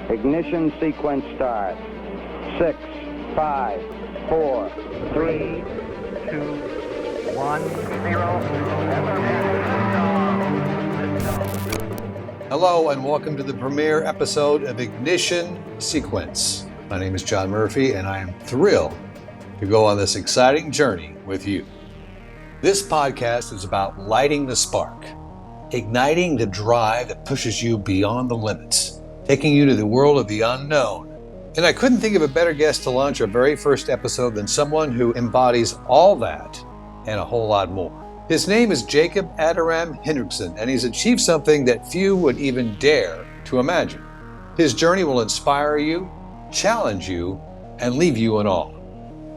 Ignition sequence start. 6, 5, 4, 3, 2, 1, 0. Hello and welcome to the premiere episode of Ignition Sequence. My name is John Murphy and I am thrilled to go on this exciting journey with you. This podcast is about lighting the spark, igniting the drive that pushes you beyond the limits, taking you to the world of the unknown. And I couldn't think of a better guest to launch our very first episode than someone who embodies all that and a whole lot more. His name is Jacob Adoram Hendrickson, and he's achieved something that few would even dare to imagine. His journey will inspire you, challenge you, and leave you in awe.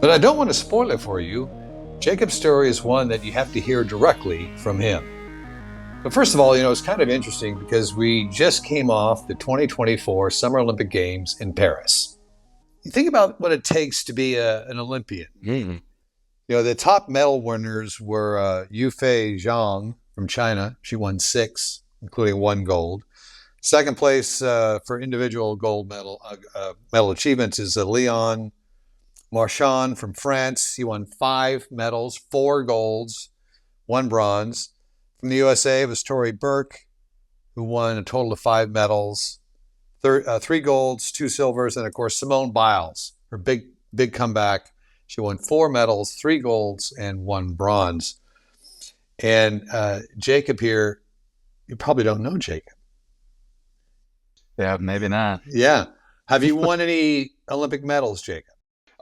But I don't want to spoil it for you. Jacob's story is one that you have to hear directly from him. But first of all, it's kind of interesting because we just came off the 2024 Summer Olympic Games in Paris. You think about what it takes to be an Olympian. Mm-hmm. The top medal winners were Yufei Zhang from China. She won 6, including 1 gold. Second place for individual gold medal achievements is Leon Marchand from France. He won 5 medals, 4 golds, 1 bronze. From the USA, it was Tori Burke, who won a total of 5 medals, 3 golds, 2 silvers, and of course Simone Biles, her big comeback. She won 4 medals, 3 golds, and 1 bronze. And Jacob here, you probably don't know Jacob. Yeah, maybe not. Yeah. Have you won any Olympic medals, Jacob?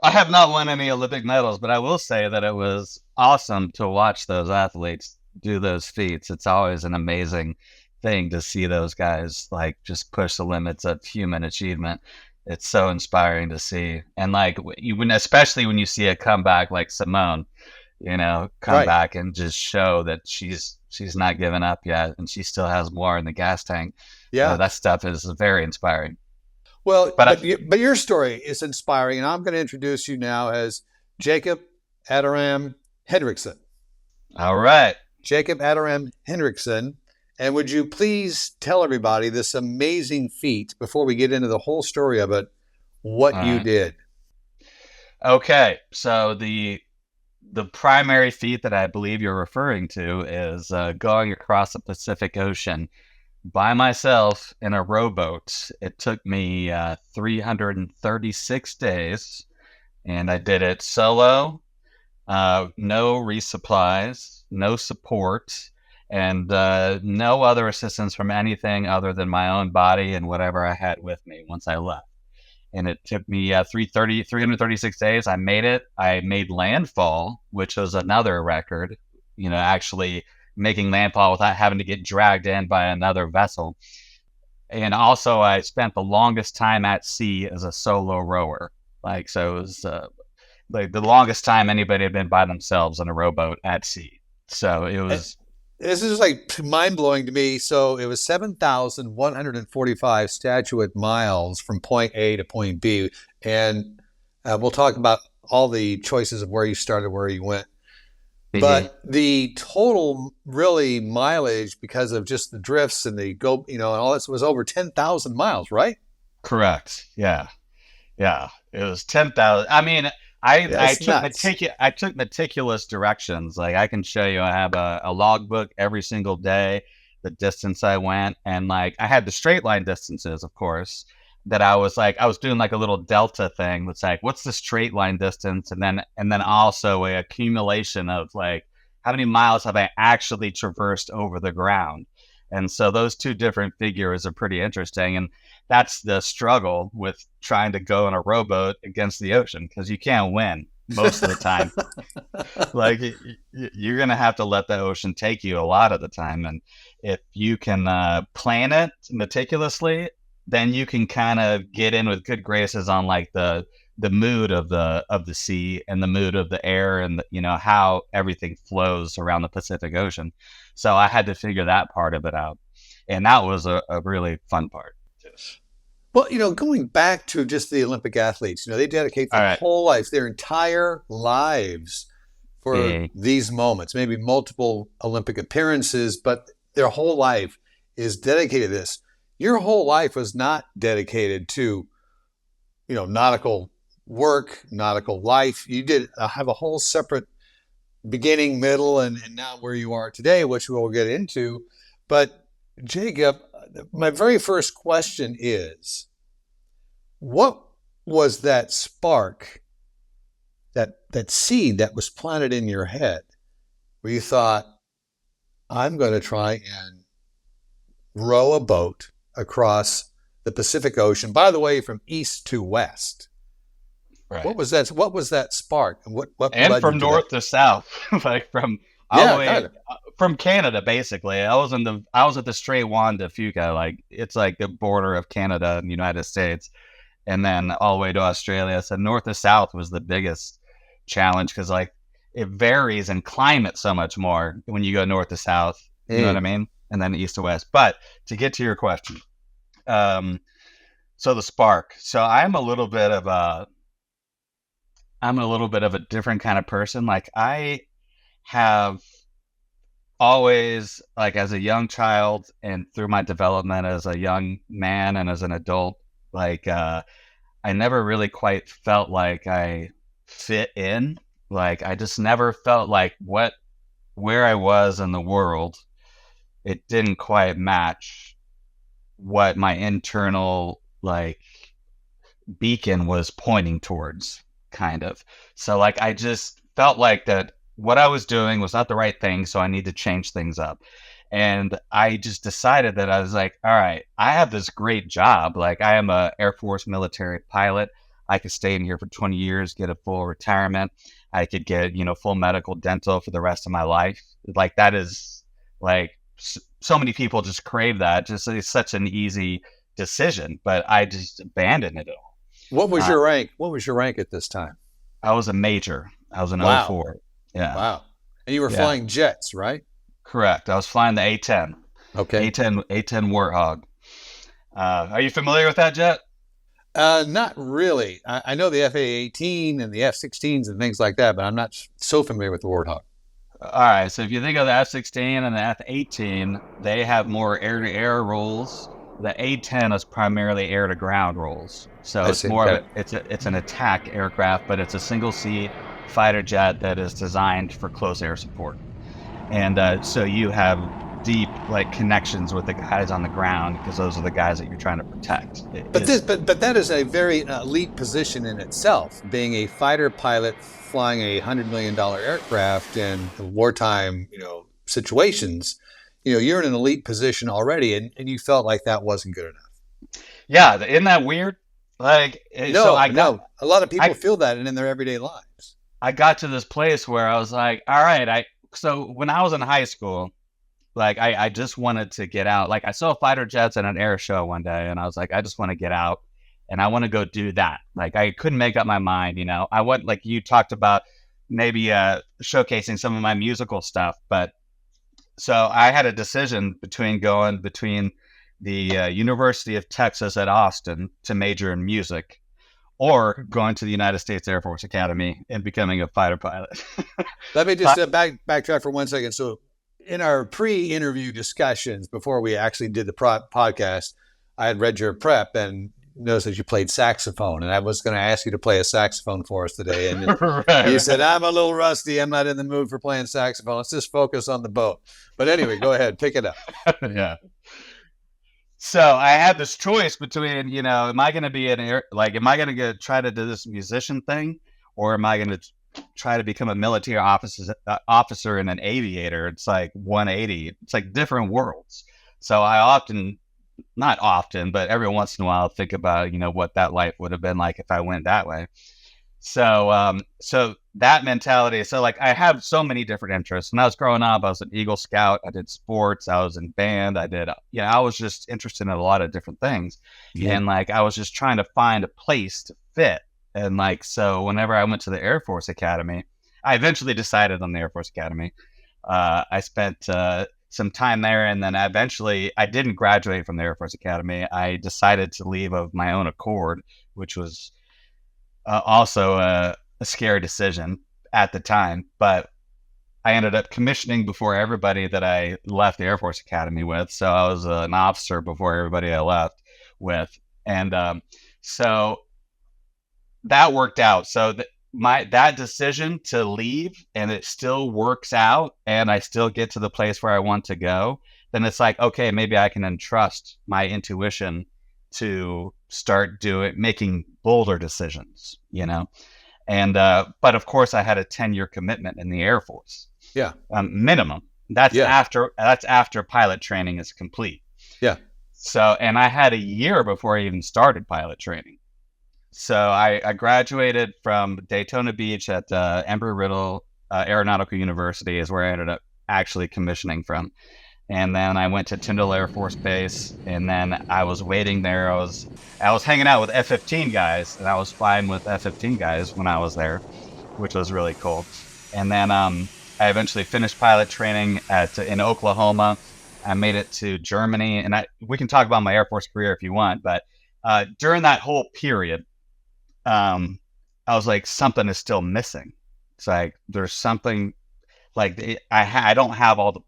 I have not won any Olympic medals, but I will say that it was awesome to watch those athletes do those feats. It's always an amazing thing to see those guys just push the limits of human achievement. It's so inspiring to see. And especially when you see a comeback like Simone, come right back and just show that she's not given up yet and she still has more in the gas tank. Yeah. That stuff is very inspiring. Well, but your story is inspiring, and I'm going to introduce you now as Jacob Adoram Hendrickson. All right. Jacob Adoram Hendrickson. And would you please tell everybody this amazing feat, before we get into the whole story of it, what you did? Okay, so the primary feat that I believe you're referring to is going across the Pacific Ocean by myself in a rowboat. It took me 336 days, and I did it solo, no resupplies, no support, and no other assistance from anything other than my own body and whatever I had with me once I left. And it took me 336 days. I made it. I made landfall, which was another record, actually making landfall without having to get dragged in by another vessel. And also I spent the longest time at sea as a solo rower. So it was the longest time anybody had been by themselves in a rowboat at sea. So it was... This is mind-blowing to me. So it was 7,145 statuette miles from point A to point B. And we'll talk about all the choices of where you started, where you went. Mm-hmm. But the total really mileage, because of just the drifts and the and all this, was over 10,000 miles, right? Correct. Yeah. Yeah. It was 10,000. I mean, I took meticulous directions. I can show you. I have a logbook every single day, the distance I went, and I had the straight line distances, of course, that I was doing a little delta thing. That's what's the straight line distance, and then also a accumulation of how many miles have I actually traversed over the ground. And so those two different figures are pretty interesting. And that's the struggle with trying to go in a rowboat against the ocean, because you can't win most of the time. You're going to have to let the ocean take you a lot of the time. And if you can plan it meticulously, then you can kind of get in with good graces on the mood of the sea and the mood of the air and how everything flows around the Pacific Ocean. So I had to figure that part of it out, and that was a really fun part. Well, going back to just the Olympic athletes, they dedicate their whole life, their entire lives for these moments, maybe multiple Olympic appearances, but their whole life is dedicated to this. your whole life was not dedicated to, nautical work, nautical life. You did have a whole separate beginning, middle, and now where you are today, which we'll get into. But Jacob, my very first question is, what was that spark, that seed that was planted in your head where you thought, I'm going to try and row a boat across the Pacific Ocean, by the way, from east to west? Right. What was that spark? And what and led from you to north that? to south, like from all the way Kind of. from Canada, basically. I was at the Strait Juan de Fuca, like it's like the border of Canada and the United States, and then all the way to Australia. So north to south was the biggest challenge because like it varies in climate so much more when you go north to south. You know what I mean? And then east to west. But to get to your question, so the spark. So I'm a little bit of a different kind of person. Like I have always, like as a young child and through my development as a young man and as an adult, like I never really quite felt like I fit in. Like I just never felt like where I was in the world, it didn't quite match what my internal like beacon was pointing towards, kind of. So like I just felt like that what I was doing was not the right thing, so I need to change things up. And I just decided that I was like, all right, I have this great job. Like I am a Air Force military pilot. I could stay in here for 20 years, get a full retirement. I could get, full medical, dental for the rest of my life. Like that is like so many people just crave that. Just it's such an easy decision, but I just abandoned it all. What was your rank? What was your rank at this time? I was a major. I was an Wow. 04. Yeah. Wow. And you were flying jets, right? Correct. I was flying the A-10. Okay. A-10 Warthog. Are you familiar with that jet? Not really. I know the FA-18 and the F-16s and things like that, but I'm not so familiar with the Warthog. All right. So if you think of the F-16 and the F-18, they have more air-to-air roles. The A-10 is primarily air-to-ground roles. So it's more of it's an attack aircraft, but it's a single-seat fighter jet that is designed for close air support. And so you have deep like connections with the guys on the ground because those are the guys that you're trying to protect. But that is a very elite position in itself, being a fighter pilot flying a $100 million aircraft in wartime, situations. You're in an elite position already, and you felt like that wasn't good enough. Yeah, isn't that weird? Like, a lot of people feel that in their everyday lives. I got to this place where I was like, all right, so when I was in high school, like I just wanted to get out. Like I saw fighter jets at an air show one day, and I was like, I just want to get out, and I want to go do that. Like I couldn't make up my mind, I went, like you talked about, maybe showcasing some of my musical stuff, but so I had a decision between going between the University of Texas at Austin to major in music, or going to the United States Air Force Academy and becoming a fighter pilot. Let me just backtrack for 1 second. So in our pre-interview discussions, before we actually did the podcast, I had read your prep and noticed that you played saxophone. And I was going to ask you to play a saxophone for us today. And you said, I'm a little rusty. I'm not in the mood for playing saxophone. Let's just focus on the boat. But anyway, go ahead, pick it up. Yeah. So I had this choice between, am I going to be am I going to try to do this musician thing, or am I going to try to become a military officer and an aviator? It's like 180. It's like different worlds. So I not often, but every once in a while, think about, what that life would have been like if I went that way. So, so that mentality. So like I have so many different interests. When I was growing up, I was an Eagle Scout. I did sports. I was in band. I was just interested in a lot of different things. Yeah. And like, I was just trying to find a place to fit. And like, so whenever I went to the Air Force Academy, I eventually decided on the Air Force Academy. I spent some time there, and then I didn't graduate from the Air Force Academy. I decided to leave of my own accord, which was also a scary decision at the time. But I ended up commissioning before everybody that I left the Air Force Academy with. So I was an officer before everybody I left with. And so that worked out. So that decision to leave, and it still works out, and I still get to the place where I want to go, then it's like, okay, maybe I can entrust my intuition to start making bolder decisions, you know? And, but of course I had a 10-year commitment in the Air Force. Yeah. Minimum. That's after pilot training is complete. Yeah. So, and I had a year before I even started pilot training. So I graduated from Daytona Beach at Embry-Riddle Aeronautical University is where I ended up actually commissioning from. And then I went to Tyndall Air Force Base, and then I was waiting there. I was hanging out with F-15 guys, and I was flying with F-15 guys when I was there, which was really cool. And then I eventually finished pilot training in Oklahoma. I made it to Germany, and we can talk about my Air Force career if you want, but during that whole period, I was like, something is still missing. It's like there's something like I don't have all the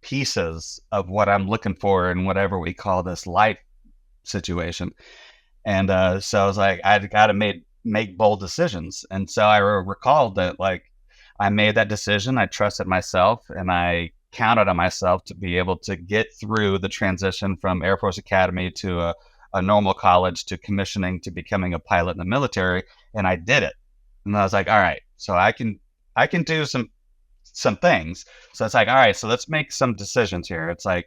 pieces of what I'm looking for in whatever we call this life situation. And so I was like, I got to make bold decisions. And so I recalled that, like, I made that decision. I trusted myself, and I counted on myself to be able to get through the transition from Air Force Academy to a normal college to commissioning to becoming a pilot in the military. And I did it. And I was like, all right, so I can do some things. So it's like, all right, so let's make some decisions here. It's like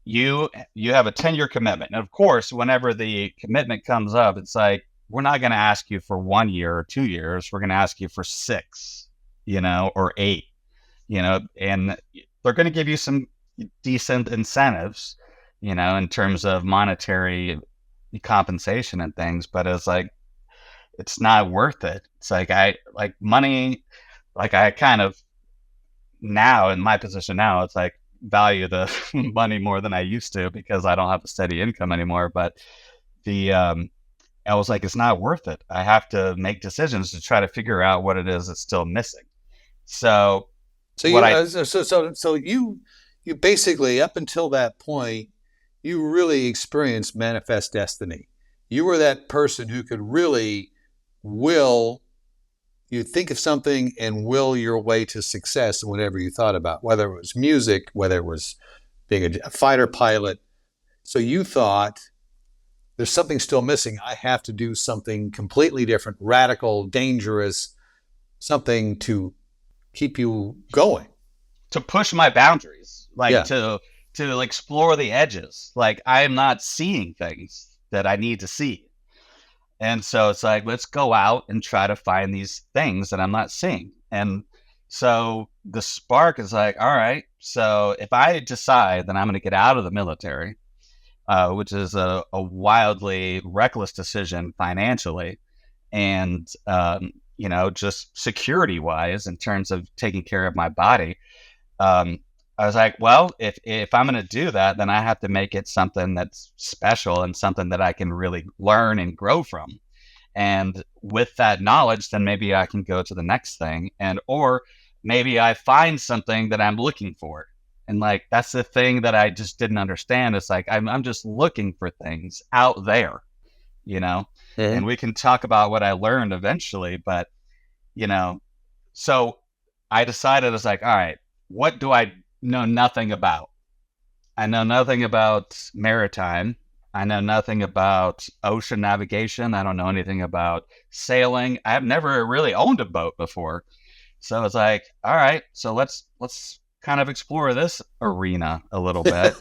you have a 10-year commitment. And of course, whenever the commitment comes up, it's like, we're not going to ask you for 1 year or 2 years. We're going to ask you for 6, or 8, and they're going to give you some decent incentives, in terms of monetary compensation and things. But it's like, it's not worth it. It's like, money, like I kind of, now in my position now, it's like value the money more than I used to because I don't have a steady income anymore. But I was like, it's not worth it. I have to make decisions to try to figure out what it is that's still missing. So you basically, up until that point, you really experienced manifest destiny. You were that person who could really you think of something and will your way to success in whatever you thought about, whether it was music, whether it was being a fighter pilot. So you thought, there's something still missing. I have to do something completely different, radical, dangerous, something to keep you going. To push my boundaries, to explore the edges. Like, I am not seeing things that I need to see. And so it's like, let's go out and try to find these things that I'm not seeing. And so the spark is like, all right, so if I decide that I'm going to get out of the military, which is a wildly reckless decision financially and, just security wise in terms of taking care of my body. I was like, well, if I'm going to do that, then I have to make it something that's special and something that I can really learn and grow from. And with that knowledge, then maybe I can go to the next thing, or maybe I find something that I'm looking for. And like, that's the thing that I just didn't understand. It's like, I'm just looking for things out there, and we can talk about what I learned eventually, but, so I decided, it's like, all right, what do I know nothing about? I know nothing about maritime. I know nothing about ocean navigation. I don't know anything about sailing. I've never really owned a boat before. So it's like, all right, so let's kind of explore this arena a little bit.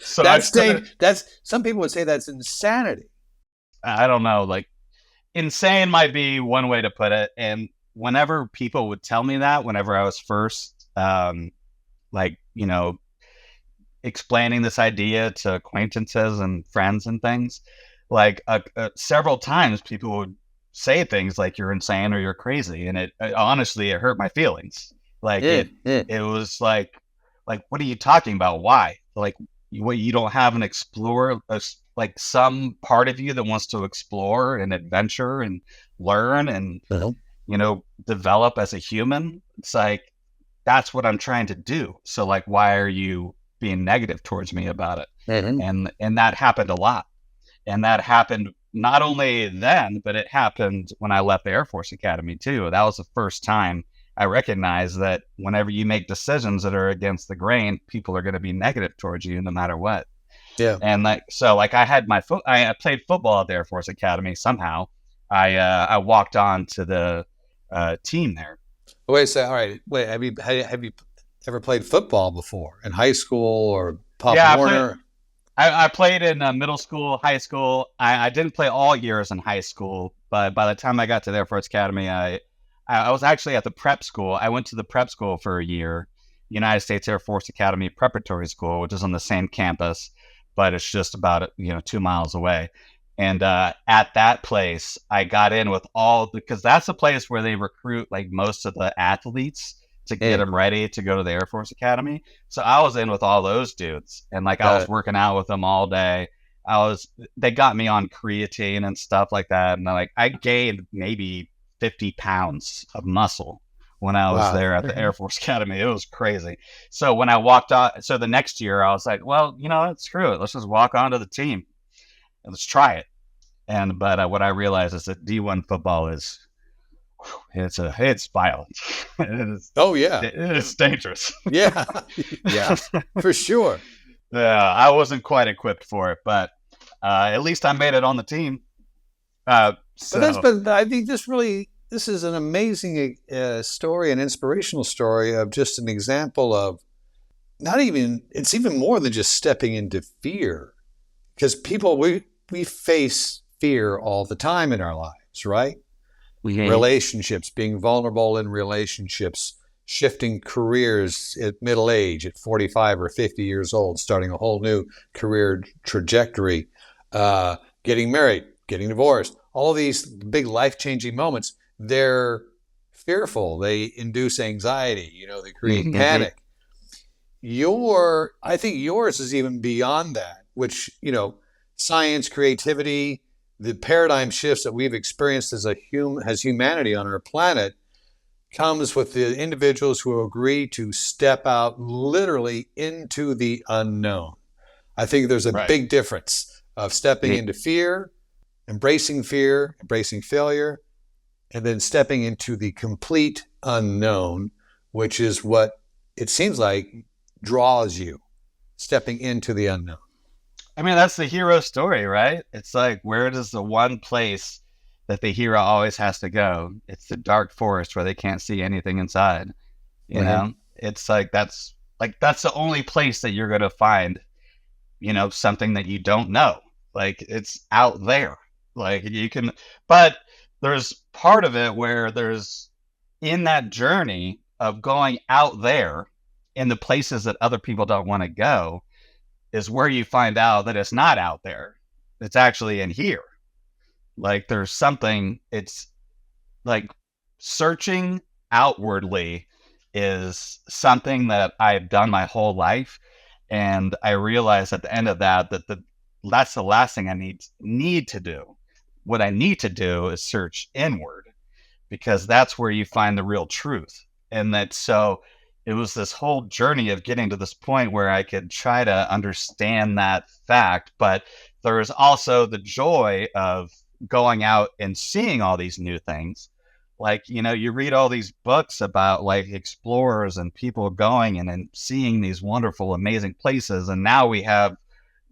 So that's some people would say that's insanity. I don't know, like, insane might be one way to put it. And whenever people would tell me that, whenever I was first, explaining this idea to acquaintances and friends and things, like several times people would say things like, you're insane or you're crazy. And it honestly, it hurt my feelings. Like it was like, what are you talking about? Why? Like, you don't have an explorer, like some part of you that wants to explore and adventure and learn and, develop as a human. It's like, that's what I'm trying to do. So like, why are you being negative towards me about it? And that happened a lot. And that happened not only then, but it happened when I left the Air Force Academy too. That was the first time I recognized that whenever you make decisions that are against the grain, people are going to be negative towards you no matter what. Yeah. And like, so like I had I played football at the Air Force Academy. Somehow I walked on to the team there. Wait a second. All right. Wait, have you ever played football before in high school or Pop Warner? I played in middle school, high school. I didn't play all years in high school, but by the time I got to the Air Force Academy, I was actually at the prep school. I went to the prep school for a year, United States Air Force Academy Preparatory School, which is on the same campus, but it's just about 2 miles away. And at that place, I got in with because that's a place where they recruit like most of the athletes to get them ready to go to the Air Force Academy. So I was in with all those dudes, and like I was working out with them all day. They got me on creatine and stuff like that, and I gained maybe 50 pounds of muscle when I was there at the Air Force Academy. It was crazy. So when I walked out, so the next year I was like, well, screw it. Let's just walk onto the team and let's try it. But what I realized is that D1 football it's violent. It's dangerous. Yeah, for sure. Yeah, I wasn't quite equipped for it, but at least I made it on the team. But I think this is an amazing story, an inspirational story of just an example of it's even more than just stepping into fear, because we face fear all the time in our lives, right? Relationships, being vulnerable in relationships, shifting careers at middle age, at 45 or 50 years old, starting a whole new career trajectory, getting married, getting divorced, all these big life-changing moments, they're fearful. They induce anxiety, they create panic. I think yours is even beyond that, which, science, creativity, the paradigm shifts that we've experienced as humanity on our planet comes with the individuals who agree to step out literally into the unknown. I think there's a big difference of stepping into fear, embracing failure, and then stepping into the complete unknown, which is what it seems like draws you, stepping into the unknown. I mean, that's the hero story, right? It's like, where does the one place that the hero always has to go? It's the dark forest where they can't see anything inside. You know, it's like that's the only place that you're going to find, something that you don't know. Like, it's out there. Like, but there's part of it where there's in that journey of going out there in the places that other people don't want to go, is where you find out that it's not out there. It's actually in here. Like, there's something, it's like searching outwardly is something that I've done my whole life. And I realized at the end of that's the last thing I need to do. What I need to do is search inward, because that's where you find the real truth. And it was this whole journey of getting to this point where I could try to understand that fact, but there was also the joy of going out and seeing all these new things. Like, you read all these books about like explorers and people going and seeing these wonderful, amazing places. And now we have,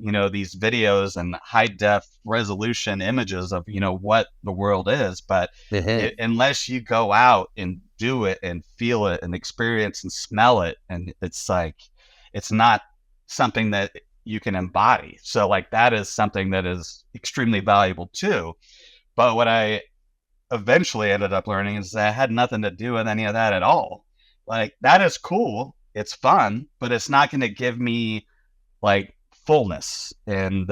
these videos and high def resolution images of, what the world is. But unless you go out and do it and feel it and experience and smell it, and it's like, it's not something that you can embody. So like, that is something that is extremely valuable too. But what I eventually ended up learning is that it had nothing to do with any of that at all. Like, that is cool, it's fun, but it's not going to give me like fullness and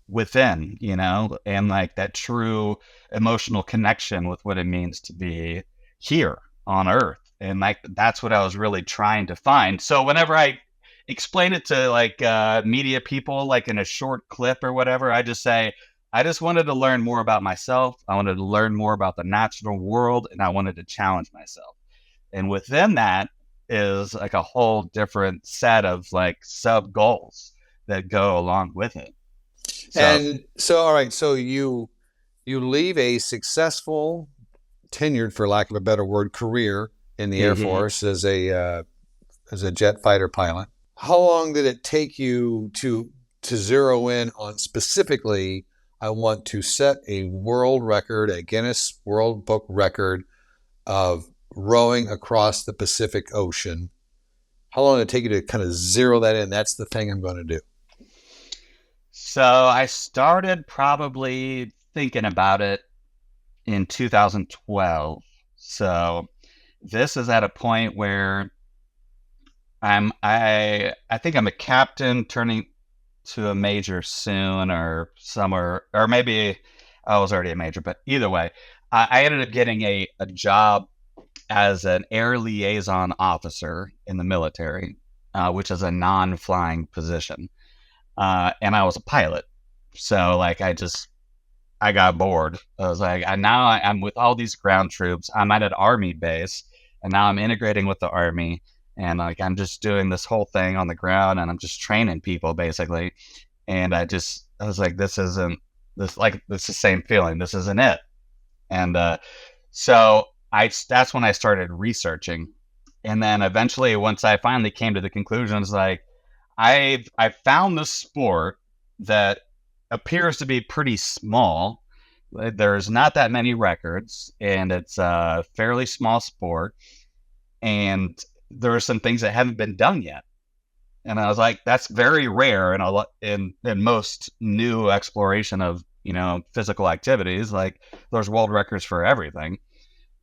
within, and like that true emotional connection with what it means to be here on Earth. And like, that's what I was really trying to find. So whenever I explain it to like media people, like in a short clip or whatever, I just say, I just wanted to learn more about myself. I wanted to learn more about the natural world, and I wanted to challenge myself. And within that is like a whole different set of like sub goals that go along with it. And so, all right, so you leave a successful, tenured, for lack of a better word, career in the Air Force as a jet fighter pilot. How long did it take you to zero in on specifically, I want to set a world record, a Guinness World Book record of rowing across the Pacific Ocean? How long did it take you to kind of zero that in? That's the thing I'm going to do. So I started probably thinking about it in 2012. So this is at a point where I think I'm a captain turning to a major soon or somewhere, or maybe I was already a major, but either way, I ended up getting a job as an air liaison officer in the military, which is a non-flying position. And I was a pilot. So like, I got bored. I was like, I'm with all these ground troops. I'm at an Army base, and now I'm integrating with the Army. And like, I'm just doing this whole thing on the ground, and I'm just training people basically. And I was like, it's the same feeling. This isn't it. And so that's when I started researching. And then eventually, once I finally came to the conclusion, it's like, I found this sport that appears to be pretty small. There's not that many records, and it's a fairly small sport. And there are some things that haven't been done yet. And I was like, that's very rare in most new exploration of, physical activities. Like, there's world records for everything.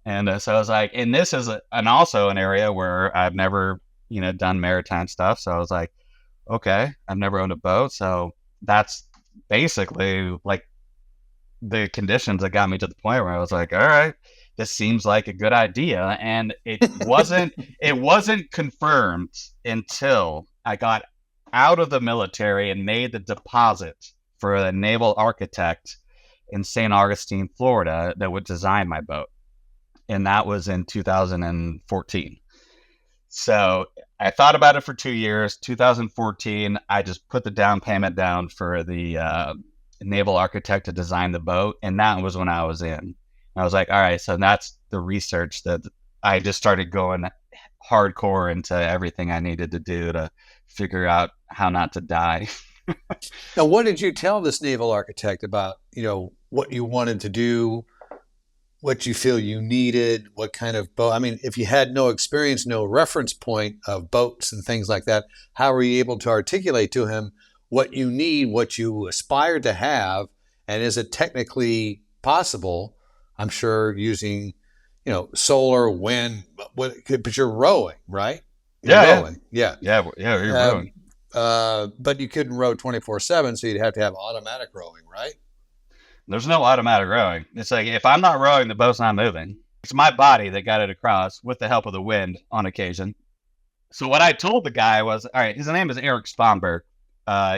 And so I was like, and this is also an area where I've never, done maritime stuff. So I was like, okay, I've never owned a boat. So that's basically like the conditions that got me to the point where I was like, all right, this seems like a good idea. And it wasn't confirmed until I got out of the military and made the deposit for a naval architect in St. Augustine, Florida, that would design my boat. And that was in 2014. So I thought about it for 2 years. 2014, I just put the down payment down for the naval architect to design the boat. And that was when I was in. I was like, all right, so that's the research that I just started going hardcore into everything I needed to do to figure out how not to die. Now, what did you tell this naval architect about, what you wanted to do, what you feel you needed, what kind of boat? I mean, if you had no experience, no reference point of boats and things like that, how were you able to articulate to him what you need, what you aspire to have, and is it technically possible? I'm sure using, solar, wind, but you're rowing, right? Rowing. Yeah. You're rowing. But you couldn't row 24/7, so you'd have to have automatic rowing, right? There's no automatic rowing. It's like, if I'm not rowing, the boat's not moving. It's my body that got it across with the help of the wind on occasion. So what I told the guy was, all right, his name is Eric Spomberg.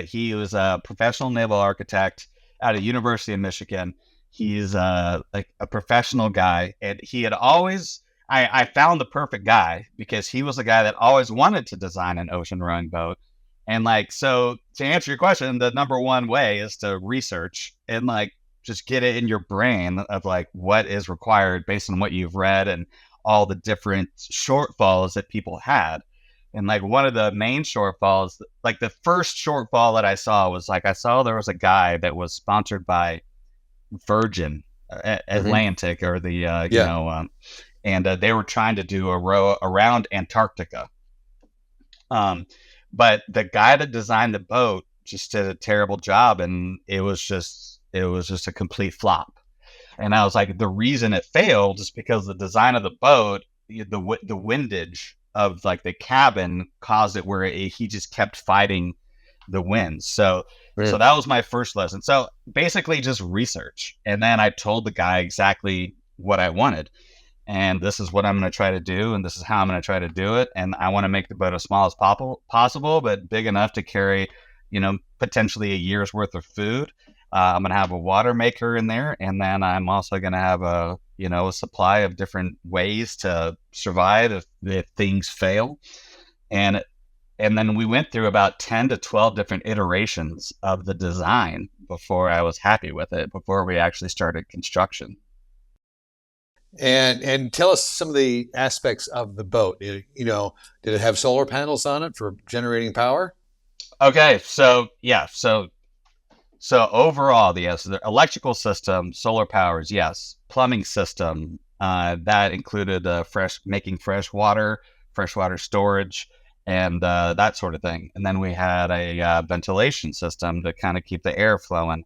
He was a professional naval architect out of University of Michigan. He's like a professional guy, and he had always, I found the perfect guy because he was the guy that always wanted to design an ocean rowing boat. And like, so to answer your question, the number one way is to research and like just get it in your brain of like what is required based on what you've read and all the different shortfalls that people had. And like, one of the main shortfalls, like the first shortfall that I saw was like, I saw there was a guy that was sponsored by Virgin Atlantic or the, and they were trying to do a row around Antarctica. But the guy that designed the boat just did a terrible job, and it was just a complete flop. And I was like, the reason it failed is because the design of the boat, the windage of like the cabin caused it where he just kept fighting the winds. So that was my first lesson. So basically just research. And then I told the guy exactly what I wanted. And this is what I'm going to try to do, and this is how I'm going to try to do it. And I want to make the boat as small as possible, but big enough to carry, potentially a year's worth of food. I'm going to have a water maker in there, and then I'm also going to have a supply of different ways to survive if things fail. And then we went through about 10 to 12 different iterations of the design before I was happy with it, before we actually started construction. And tell us some of the aspects of the boat. Did it have solar panels on it for generating power? Okay, so overall, yes, the electrical system, solar powers, yes. Plumbing system, that included making freshwater storage, and that sort of thing. And then we had a ventilation system to kind of keep the air flowing.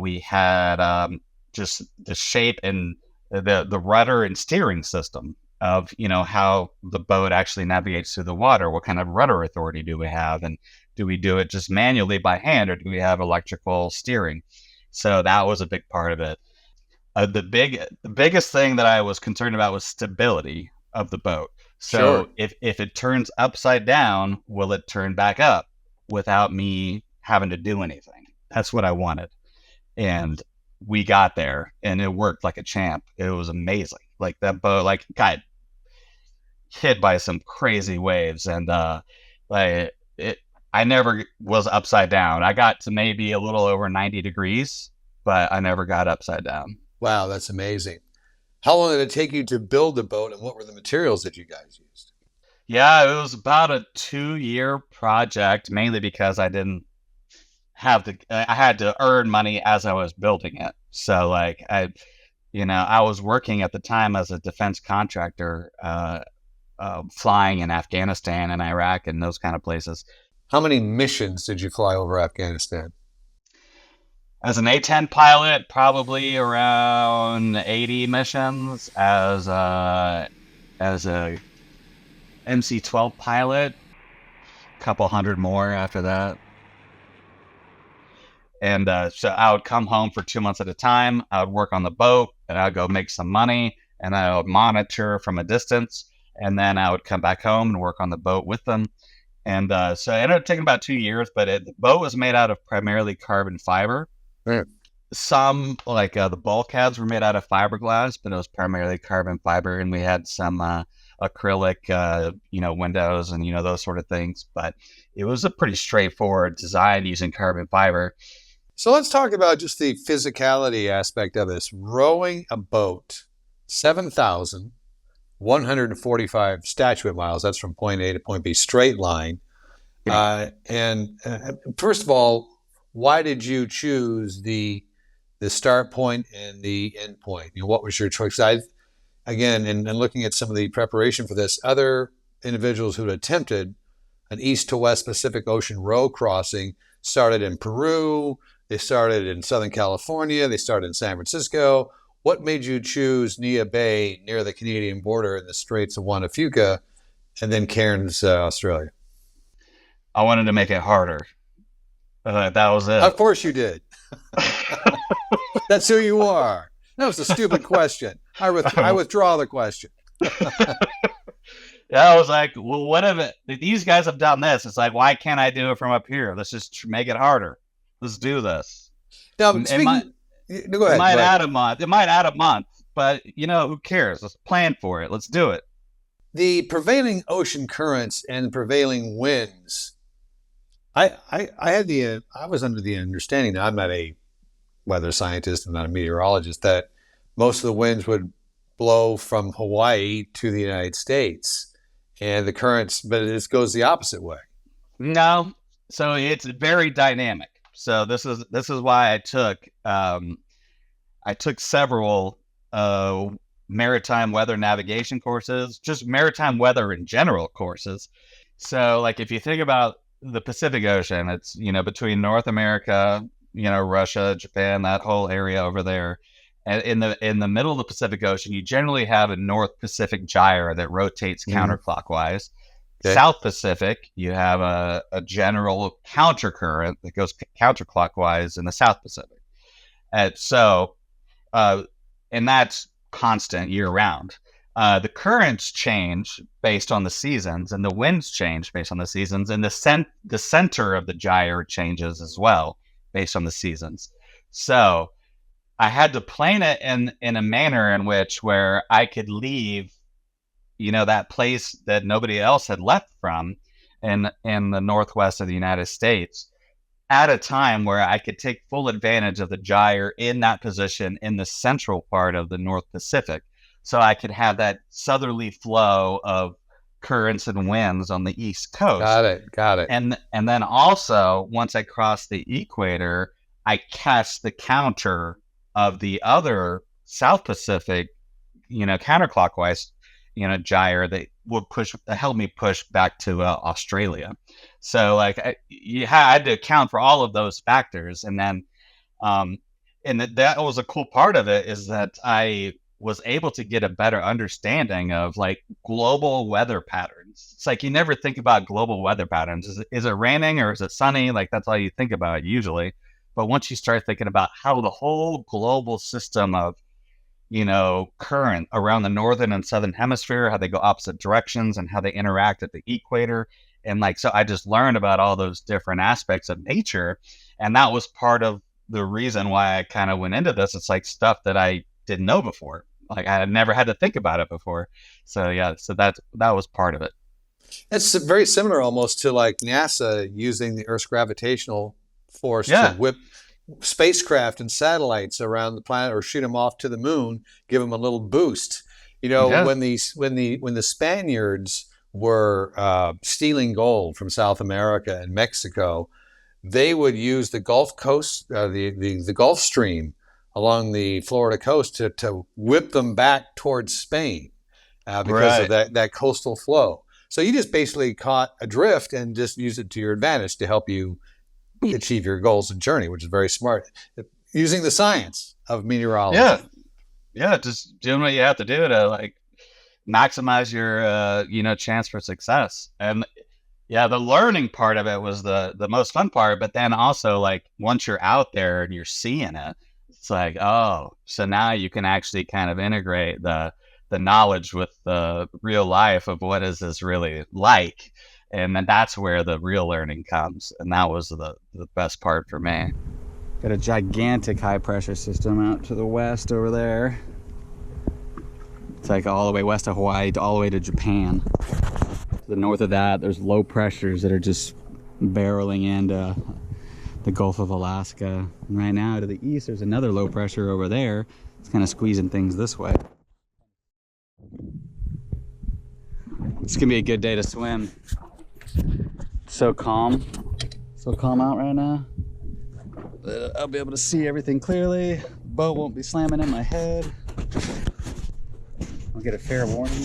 We had just the shape and the rudder and steering system of how the boat actually navigates through the water. What kind of rudder authority do we have, and do we do it just manually by hand, or do we have electrical steering? So that was a big part of it. The biggest thing that I was concerned about was stability of the boat. So Sure. if it turns upside down, will it turn back up without me having to do anything? That's what I wanted. And we got there, and it worked like a champ. It was amazing. Like that boat, got hit by some crazy waves, and I never was upside down. I got to maybe a little over 90 degrees, but I never got upside down. Wow, that's amazing. How long did it take you to build the boat, and what were the materials that you guys used? Yeah, it was about a 2-year project, mainly because I didn't have I had to earn money as I was building it. So I was working at the time as a defense contractor, flying in Afghanistan and Iraq and those kind of places. How many missions did you fly over Afghanistan? As an A-10 pilot, probably around 80 missions. As a MC-12 pilot, a couple hundred more after that. And so I would come home for 2 months at a time. I would work on the boat, and I would go make some money, and I would monitor from a distance, and then I would come back home and work on the boat with them. And so it ended up taking about 2 years, but the boat was made out of primarily carbon fiber. Right. Some, the bulkheads, were made out of fiberglass, but it was primarily carbon fiber, and we had some acrylic, windows and, those sort of things. But it was a pretty straightforward design using carbon fiber. So let's talk about just the physicality aspect of this. Rowing a boat, 7,145 statute miles. That's from point A to point B, straight line. First of all, why did you choose the start point and the end point? What was your choice? Again, and looking at some of the preparation for this, other individuals who had attempted an east to west Pacific Ocean row crossing started in Peru. They started in Southern California. They started in San Francisco. What made you choose Nia Bay near the Canadian border in the Straits of Juan de Fuca, and then Cairns, Australia? I wanted to make it harder. That was it. Of course you did. That's who you are. That was a stupid question. I withdraw the question. Yeah, I was like, well, what if these guys have done this? It's like, why can't I do it from up here? Let's just make it harder. Let's do this. Now, Go ahead. It might add a month. It might add a month, but who cares? Let's plan for it. Let's do it. The prevailing ocean currents and prevailing winds. I was under the understanding that I'm not a weather scientist and not a meteorologist, that most of the winds would blow from Hawaii to the United States, and the currents, but it goes the opposite way. No, so it's very dynamic. So this is why I took several maritime weather navigation courses, just maritime weather in general courses. So if you think about the Pacific Ocean, it's between North America, Russia, Japan, that whole area over there. And in the middle of the Pacific Ocean, you generally have a North Pacific gyre that rotates counterclockwise. Okay. South Pacific, you have a general countercurrent that goes counterclockwise in the South Pacific. And that's constant year round. The currents change based on the seasons, and the winds change based on the seasons, and the center of the gyre changes as well based on the seasons. So I had to plan it in a manner in which where I could leave, that place that nobody else had left from in the northwest of the United States at a time where I could take full advantage of the gyre in that position in the central part of the North Pacific. So I could have that southerly flow of currents and winds on the East Coast. Got it. And then also, once I crossed the equator, I catch the counter of the other South Pacific, counterclockwise, gyre that would help me push back to Australia. So you had to account for all of those factors. And then, that was a cool part of it, is that I was able to get a better understanding of global weather patterns. It's you never think about global weather patterns. Is it raining or is it sunny? That's all you think about usually. But once you start thinking about how the whole global system of, current around the northern and southern hemisphere, how they go opposite directions and how they interact at the equator. And so I just learned about all those different aspects of nature. And that was part of the reason why I kind of went into this. It's stuff that I didn't know before. I had never had to think about it before. So yeah, so that was part of it. It's very similar almost to NASA using the Earth's gravitational force to whip spacecraft and satellites around the planet or shoot them off to the moon, give them a little boost. When the Spaniards were stealing gold from South America and Mexico, they would use the Gulf Coast, the Gulf Stream along the Florida coast to whip them back towards Spain because of that coastal flow. So you just basically caught a drift and just used it to your advantage to help you achieve your goals and journey, which is very smart. Using the science of meteorology. Yeah, just doing what you have to do to maximize your chance for success. And yeah, the learning part of it was the most fun part, but then also once you're out there and you're seeing it, it's oh, so now you can actually kind of integrate the knowledge with the real life of what is this really like. And then that's where the real learning comes. And that was the best part for me. Got a gigantic high pressure system out to the west over there. It's all the way west of Hawaii all the way to Japan. To the north of that, there's low pressures that are just barreling into the Gulf of Alaska. And right now to the east, there's another low pressure over there. It's kind of squeezing things this way. It's gonna be a good day to swim. So calm out right now. I'll be able to see everything clearly. The boat won't be slamming in my head. I'll get a fair warning.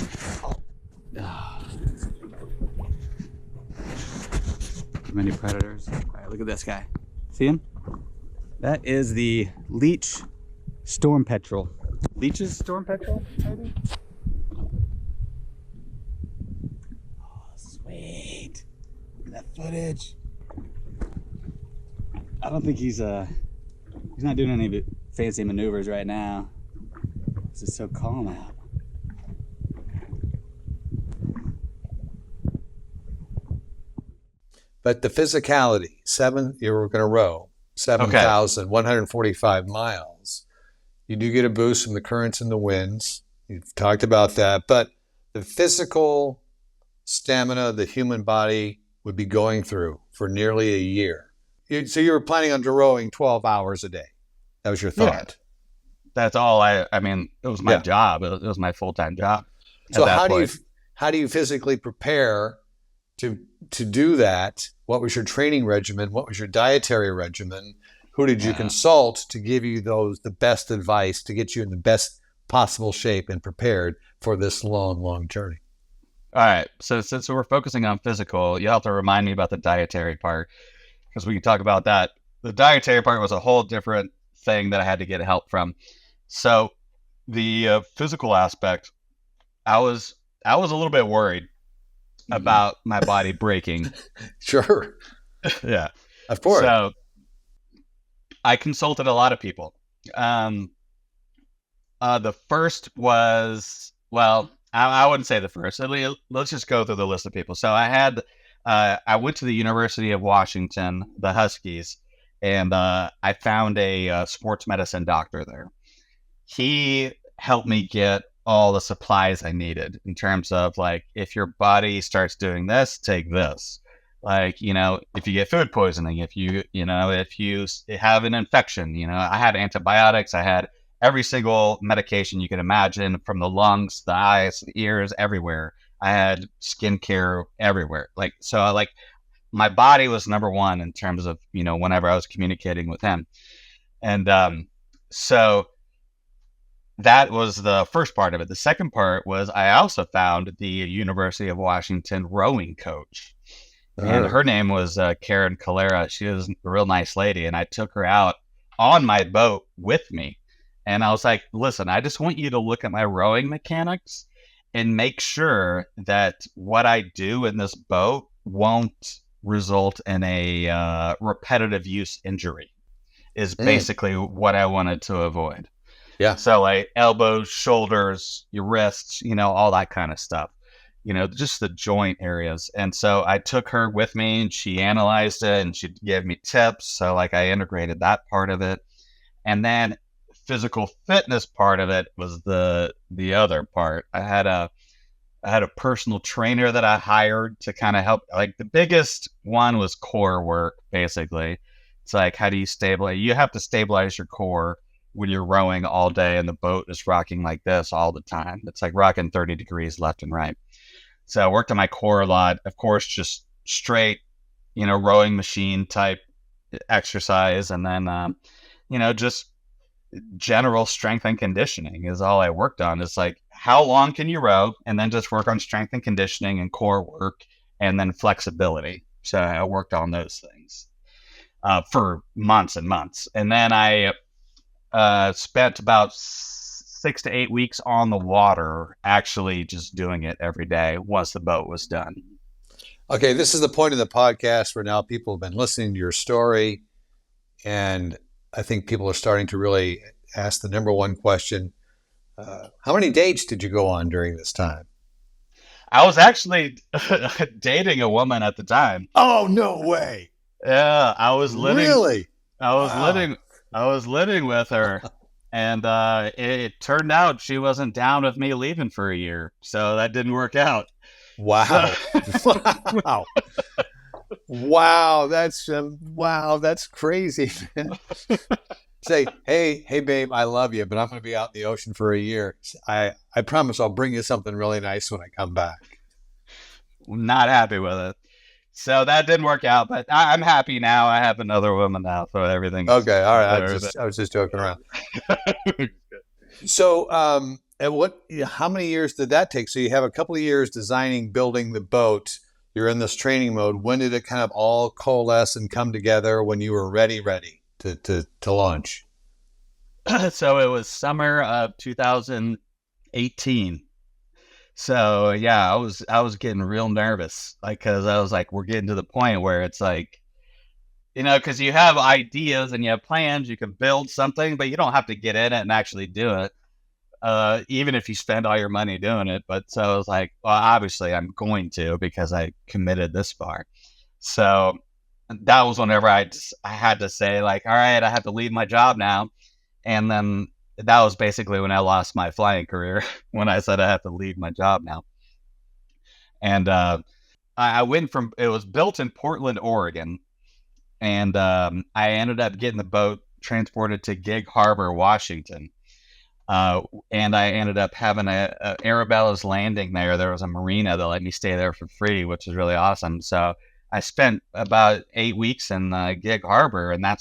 Many predators. All right, look at this guy. See him? That is the leech storm petrel. Leech's storm petrel, maybe? Sweet. Look at that footage. I don't think he's not doing any fancy maneuvers right now. This is so calm out. But the physicality, you're going to row 7,145 miles. You do get a boost from the currents and the winds. You've talked about that. But the physical stamina the human body would be going through for nearly a year. So you were planning on rowing 12 hours a day. That was your thought. Yeah. That's all I mean, it was my job. It was my full-time job. So how do you physically prepare to do that? What was your training regimen? What was your dietary regimen? Who did you consult to give you the best advice to get you in the best possible shape and prepared for this long, long journey? All right. So since we're focusing on physical, you have to remind me about the dietary part, because we can talk about that. The dietary part was a whole different thing that I had to get help from. So the physical aspect, I was a little bit worried about my body breaking. Sure. Yeah. Of course. So I consulted a lot of people. The first was, well, I wouldn't say the first. Let's just go through the list of people. So I went to the University of Washington, the Huskies, and I found a sports medicine doctor there. He helped me get all the supplies I needed in terms of like, if your body starts doing this, take this. Like, you know, if you get food poisoning, if you have an infection, you know, I had antibiotics, I had every single medication you can imagine, from the lungs, the eyes, the ears, everywhere. I had skincare everywhere. Like, so like my body was number one in terms of, you know, whenever I was communicating with him. And so that was the first part of it. The second part was I also found the University of Washington rowing coach. And her name was Karen Calera. She was a real nice lady. And I took her out on my boat with me. And I was like, listen, I just want you to look at my rowing mechanics and make sure that what I do in this boat won't result in a repetitive use injury, is basically what I wanted to avoid. Yeah. So like elbows, shoulders, your wrists, you know, all that kind of stuff, you know, just the joint areas. And so I took her with me and she analyzed it and she gave me tips. So like I integrated that part of it. And then physical fitness part of it was the other part. I had a personal trainer that I hired to kind of help. Like the biggest one was core work, basically. It's like, how do you stabilize? You have to stabilize your core when you're rowing all day and the boat is rocking like this all the time. It's like rocking 30 degrees left and right. So I worked on my core a lot. Of course, just straight, you know, rowing machine type exercise. And then, you know, just general strength and conditioning is all I worked on. It's like, how long can you row? And then just work on strength and conditioning and core work and then flexibility. So I worked on those things for months and months. And then I spent about 6 to 8 weeks on the water, actually just doing it every day once the boat was done. Okay, this is the point of the podcast where now people have been listening to your story, and I think people are starting to really ask the number one question. How many dates did you go on during this time? I was actually dating a woman at the time. Oh, no way. Yeah, I was living. Really? I was living with her, and it turned out she wasn't down with me leaving for a year, so that didn't work out. Wow! Wow! Wow! That's crazy, man. Say, hey, babe, I love you, but I'm going to be out in the ocean for a year. I promise I'll bring you something really nice when I come back. Not happy with it. So that didn't work out, but I'm happy now. I have another woman now, so everything. Okay, all right. I was just joking around. So, how many years did that take? So you have a couple of years designing, building the boat. You're in this training mode. When did it kind of all coalesce and come together when you were ready to launch? So it was summer of 2018. So yeah, I was getting real nervous, like, because I was like, we're getting to the point where it's like, you know, because you have ideas and you have plans, you can build something, but you don't have to get in it and actually do it, even if you spend all your money doing it. But so I was like, well, obviously I'm going to, because I committed this far. So that was whenever I had to say, like, all right, I have to leave my job now. And then that was basically when I lost my flying career, when I said I have to leave my job now. And I went from, it was built in Portland, Oregon. And I ended up getting the boat transported to Gig Harbor, Washington. And I ended up having a Arabella's Landing there. There was a marina that let me stay there for free, which was really awesome. So I spent about 8 weeks in Gig Harbor, and that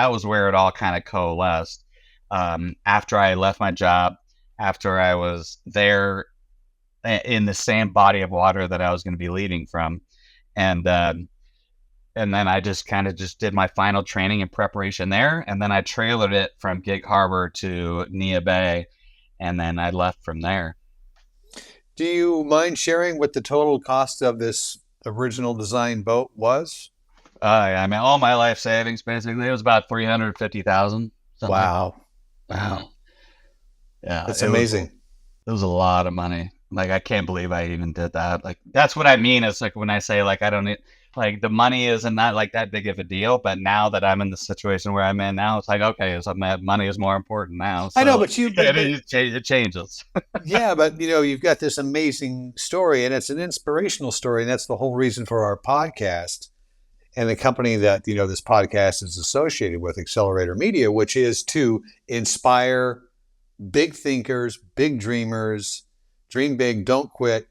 was where it all kind of coalesced. After I left my job, after I was there in the same body of water that I was going to be leaving from, and then I just kind of did my final training and preparation there, and then I trailered it from Gig Harbor to Nia Bay, and then I left from there. Do you mind sharing what the total cost of this original design boat was? I mean, all my life savings, basically, it was about $350,000. Wow. Wow. Yeah. That's amazing. It was a lot of money. Like, I can't believe I even did that. Like, that's what I mean. It's like when I say, like, I don't need, like the money isn't not like that big of a deal. But now that I'm in the situation where I'm in now, it's like, okay, so money is more important now. I know, So but it changes. yeah, but you've got this amazing story, and it's an inspirational story, and that's the whole reason for our podcast and the company that this podcast is associated with, Accelerator Media, which is to inspire big thinkers, big dreamers, dream big, don't quit,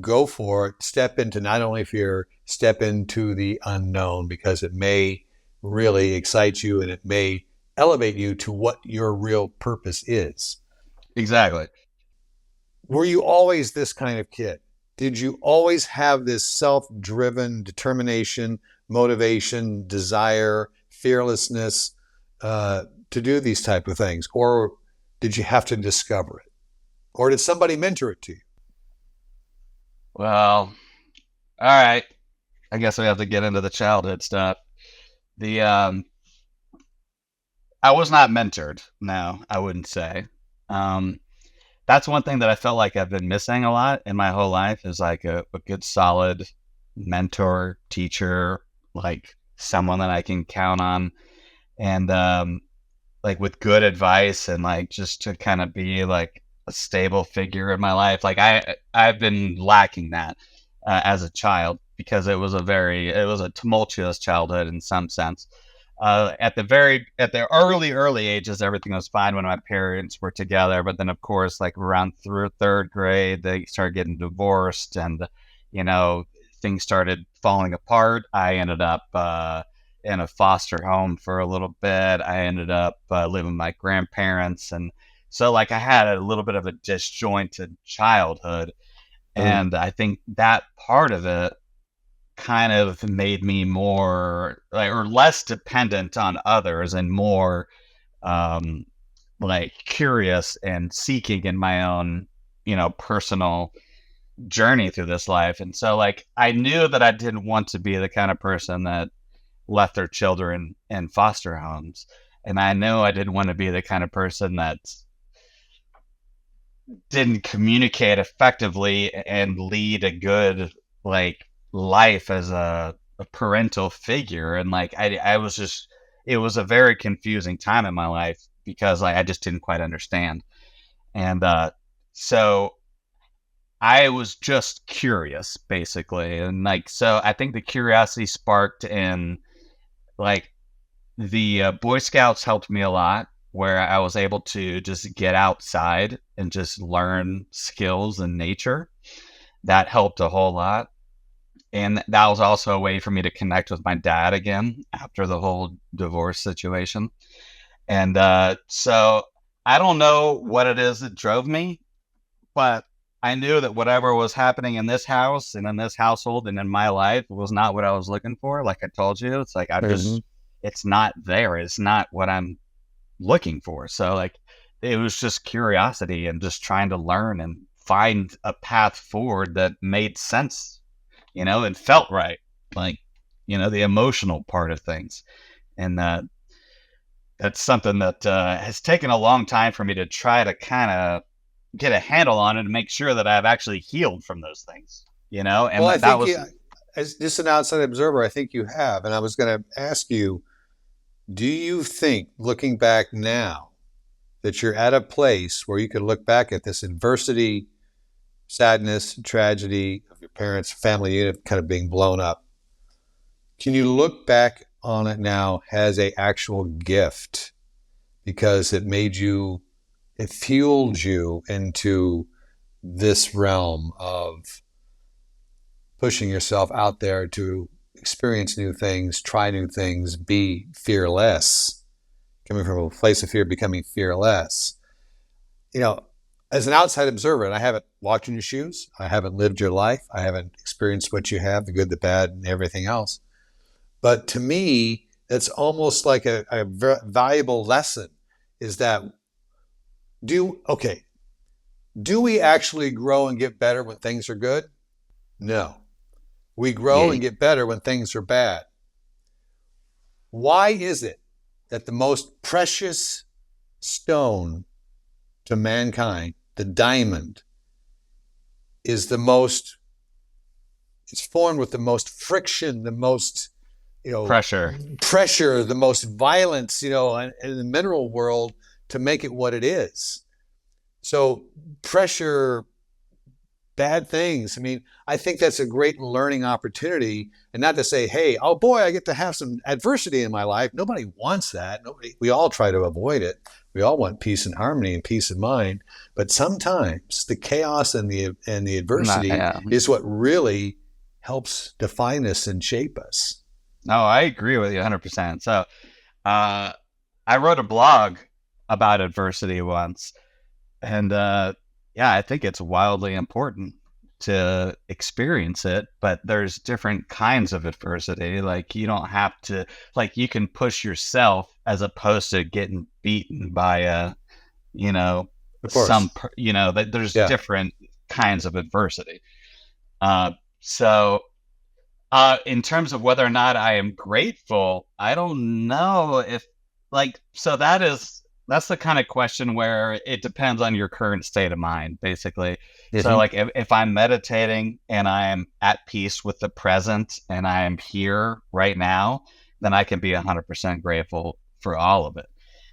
go for it, step into not only fear, step into the unknown, because it may really excite you and it may elevate you to what your real purpose is. Exactly. Were you always this kind of kid? Did you always have this self-driven determination, motivation, desire, fearlessness to do these type of things? Or did you have to discover it? Or did somebody mentor it to you? Well, all right. I guess we have to get into the childhood stuff. The I was not mentored. No, I wouldn't say. That's one thing that I felt like I've been missing a lot in my whole life is like a good solid mentor, teacher, like someone that I can count on, and like with good advice and like just to kind of be like a stable figure in my life. Like I've been lacking that as a child because it was a tumultuous childhood in some sense. At the early ages, everything was fine when my parents were together. But then, of course, like around through third grade, they started getting divorced, and things started falling apart. I ended up in a foster home for a little bit. I ended up living with my grandparents, and so like I had a little bit of a disjointed childhood, and I think that part of it kind of made me more like or less dependent on others and more like curious and seeking in my own personal journey through this life. And so like I knew that I didn't want to be the kind of person that left their children in foster homes, and I knew I didn't want to be the kind of person that didn't communicate effectively and lead a good like life as a parental figure. And like I was just, it was a very confusing time in my life because I just didn't quite understand. And so I was just curious basically. And like, so I think the curiosity sparked in like the Boy Scouts helped me a lot, where I was able to just get outside and just learn skills in nature. That helped a whole lot. And that was also a way for me to connect with my dad again after the whole divorce situation. And so I don't know what it is that drove me, but I knew that whatever was happening in this house and in this household and in my life was not what I was looking for. Like I told you, it's like it's not there. It's not what I'm looking for. So like it was just curiosity and just trying to learn and find a path forward that made sense, and felt right, like the emotional part of things. And that's something that has taken a long time for me to try to kind of get a handle on it and make sure that I've actually healed from those things, and well, I think as just an outside observer, I think you have. And I was going to ask you, do you think, looking back now, that you're at a place where you can look back at this adversity, sadness, tragedy of your parents' family unit kind of being blown up? Can you look back on it now as a actual gift because it fueled you into this realm of pushing yourself out there to experience new things, try new things, be fearless, coming from a place of fear, becoming fearless? As an outside observer, and I haven't walked in your shoes, I haven't lived your life, I haven't experienced what you have, the good, the bad, and everything else. But to me, it's almost like a valuable lesson is that do we actually grow and get better when things are good? No. We grow and get better when things are bad. Why is it that the most precious stone to mankind, the diamond, is the most it's formed with the most friction, the most, Pressure, the most violence, in the mineral world to make it what it is. So pressure, bad things. I mean, I think that's a great learning opportunity, and not to say, hey, oh boy, I get to have some adversity in my life. Nobody wants that. We all try to avoid it. We all want peace and harmony and peace of mind. But sometimes the chaos and the adversity is what really helps define us and shape us. No, I agree with you 100%. So I wrote a blog about adversity once. And I think it's wildly important to experience it. But there's different kinds of adversity. Like you don't have to, like you can push yourself as opposed to getting beaten by there's different kinds of adversity. In terms of whether or not I am grateful, I don't know if that's the kind of question where it depends on your current state of mind, basically. Mm-hmm. So like if I'm meditating and I am at peace with the present and I am here right now, then I can be 100% grateful for all of it.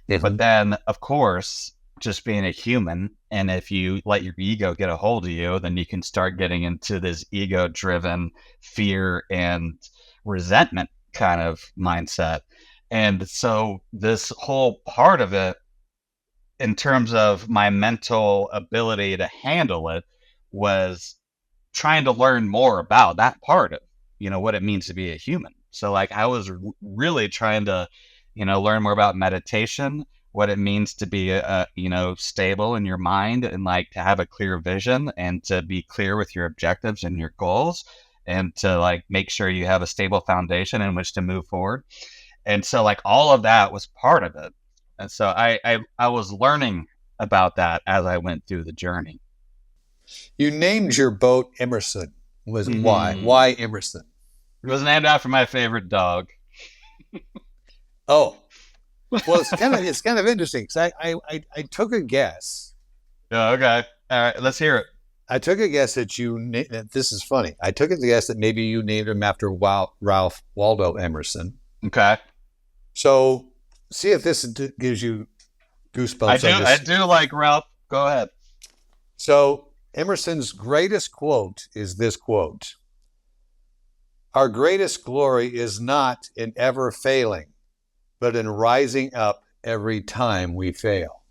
Mm-hmm. But then, of course, just being a human, and if you let your ego get a hold of you, then you can start getting into this ego-driven fear and resentment kind of mindset. And so this whole part of it, in terms of my mental ability to handle it, was trying to learn more about that part of, what it means to be a human. So like I was really trying to, learn more about meditation, what it means to be stable in your mind, and like to have a clear vision and to be clear with your objectives and your goals, and to like make sure you have a stable foundation in which to move forward. And so like all of that was part of it. And so I was learning about that as I went through the journey. You named your boat Emerson. Why Emerson? It was named after my favorite dog. Oh, well, it's kind of interesting because I took a guess. Oh, okay. All right, let's hear it. I took a guess that this is funny. I took a guess that maybe you named him after Ralph Waldo Emerson. Okay. So see if this gives you goosebumps. I do like Ralph. Go ahead. So Emerson's greatest quote is this quote: "Our greatest glory is not in ever failing, but in rising up every time we fail."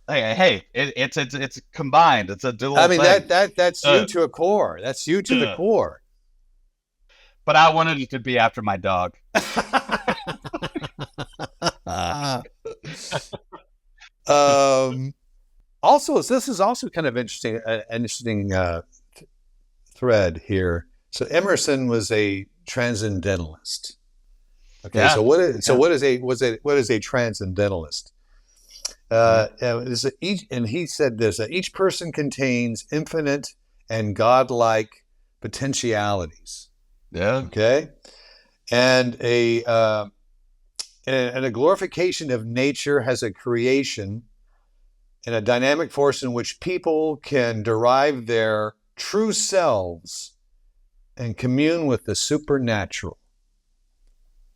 Hey, it's combined. It's a dual. I mean, thing. that's you to a core. That's you to the core. But I wanted it to be after my dog. Also, this is also kind of interesting. Interesting thread here. So Emerson was a transcendentalist. Okay, yeah. So what is a transcendentalist? And he said this: each person contains infinite and godlike potentialities. Yeah. Okay, and a glorification of nature has a creation and a dynamic force in which people can derive their true selves and commune with the supernatural.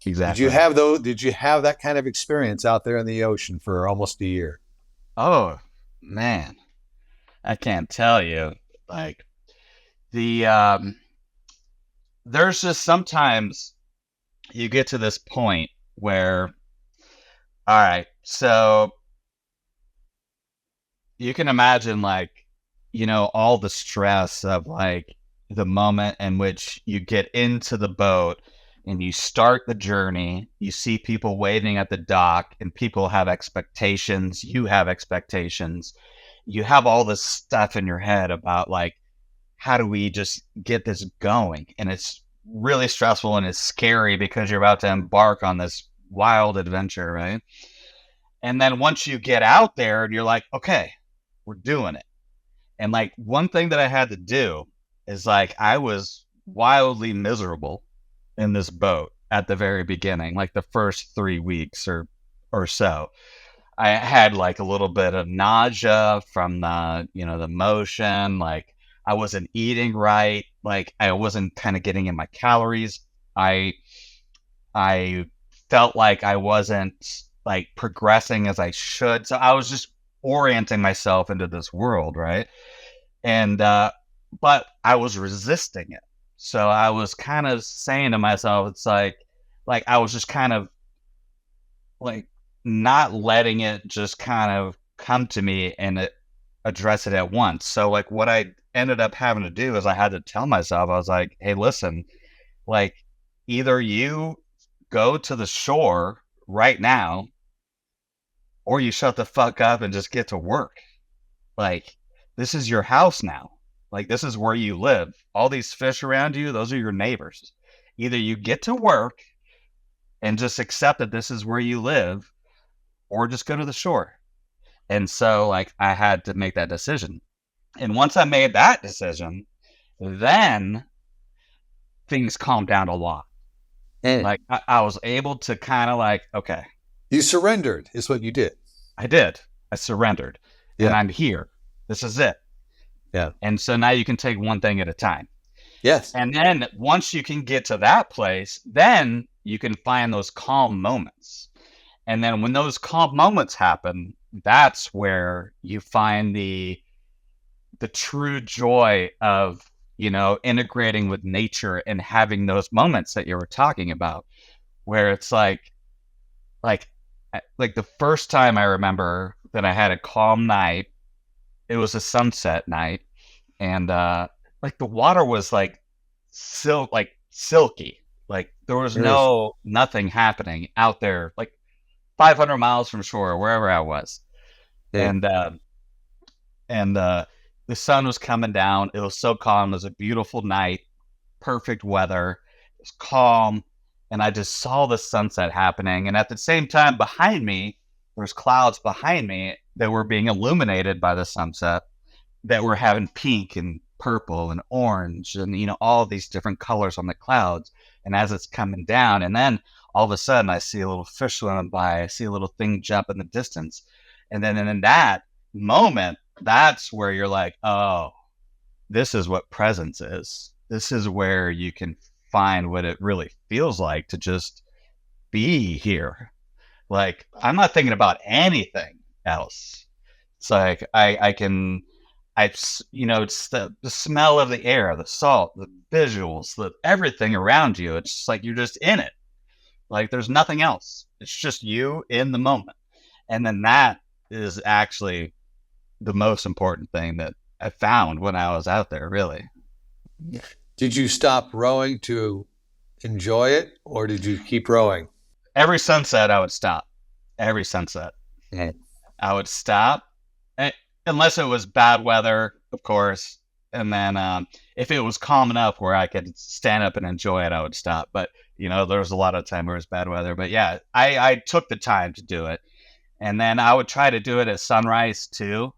Exactly. Did you have that kind of experience out there in the ocean for almost a year? Oh man, I can't tell you. Like there's just sometimes you get to this point where, all right, so you can imagine all the stress of like the moment in which you get into the boat and you start the journey, you see people waiting at the dock and people have expectations, you have expectations, you have all this stuff in your head about like, how do we just get this going? And it's really stressful and it's scary because you're about to embark on this wild adventure, right? And then once you get out there and you're like, okay, we're doing it. And like one thing that I had to do is like, I was wildly miserable in this boat at the very beginning, like the first 3 weeks or so. I had like a little bit of nausea from the motion. Like I wasn't eating right. Like I wasn't kind of getting in my calories. I felt like I wasn't like progressing as I should. So I was just orienting myself into this world, right? And but I was resisting it. So I was kind of saying to myself, it's like I was just kind of like not letting it just kind of come to me and address it at once. So like what I ended up having to do is I had to tell myself, I was like, hey, listen, like either you go to the shore right now or you shut the fuck up and just get to work. Like this is your house now. Like this is where you live. All these fish around you, those are your neighbors. Either you get to work and just accept that this is where you live or just go to the shore. And so like I had to make that decision. And once I made that decision, then things calmed down a lot. Like I was able to kind of like, okay. You surrendered is what you did. I did. I surrendered. Yeah. And I'm here. This is it. Yeah. And so now you can take one thing at a time. Yes. And then once you can get to that place, then you can find those calm moments. And then when those calm moments happen, that's where you find the true joy of, you know, integrating with nature and having those moments that you were talking about, where it's like the first time I remember that I had a calm night, it was a sunset night, and like the water was like silky, like there was nothing happening out there, like 500 miles from shore, wherever I was. Yeah. And the sun was coming down. It was so calm. It was a beautiful night, perfect weather. It was calm. And I just saw the sunset happening. And at the same time, behind me, there's clouds behind me that were being illuminated by the sunset, that were having pink and purple and orange and, you know, all of these different colors on the clouds. And as it's coming down, and then all of a sudden I see a little fish swimming by. I see a little thing jump in the distance. And then in that moment, that's where you're like, oh, this is what presence is. This is where you can find what it really feels like to just be here. Like, I'm not thinking about anything else. It's like, you know, it's the smell of the air, the salt, the visuals, everything around you. It's just like, you're just in it. Like, there's nothing else. It's just you in the moment. And then that is actually the most important thing that I found when I was out there, really. Did you stop rowing to enjoy it, or did you keep rowing? Every sunset, I would stop. Every sunset. Yeah. I would stop, unless it was bad weather, of course. And then if it was calm enough where I could stand up and enjoy it, I would stop. But, you know, there was a lot of time where it was bad weather. But yeah, I took the time to do it. And then I would try to do it at sunrise too.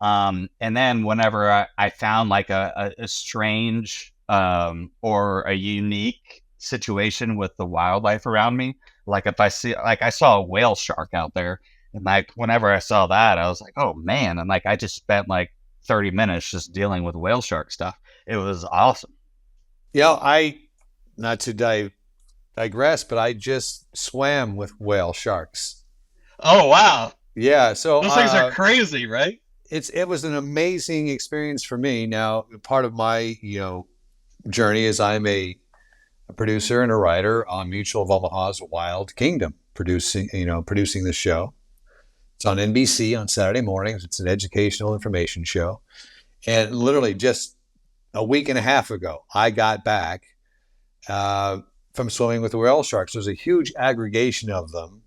And then whenever I found like a strange or a unique situation with the wildlife around me, like if I saw a whale shark out there, and like whenever I saw that, I was like, oh man. And like I just spent like 30 minutes just dealing with whale shark stuff. It was awesome. Yeah, not to digress, but I just swam with whale sharks. Oh wow. Yeah, so those things are crazy, right? It was an amazing experience for me. Now, part of my, you know, journey is I'm a producer and a writer on Mutual of Omaha's Wild Kingdom, producing this show. It's on NBC on Saturday mornings. It's an educational information show. And literally just a week and a half ago, I got back from swimming with the whale sharks. There's a huge aggregation of them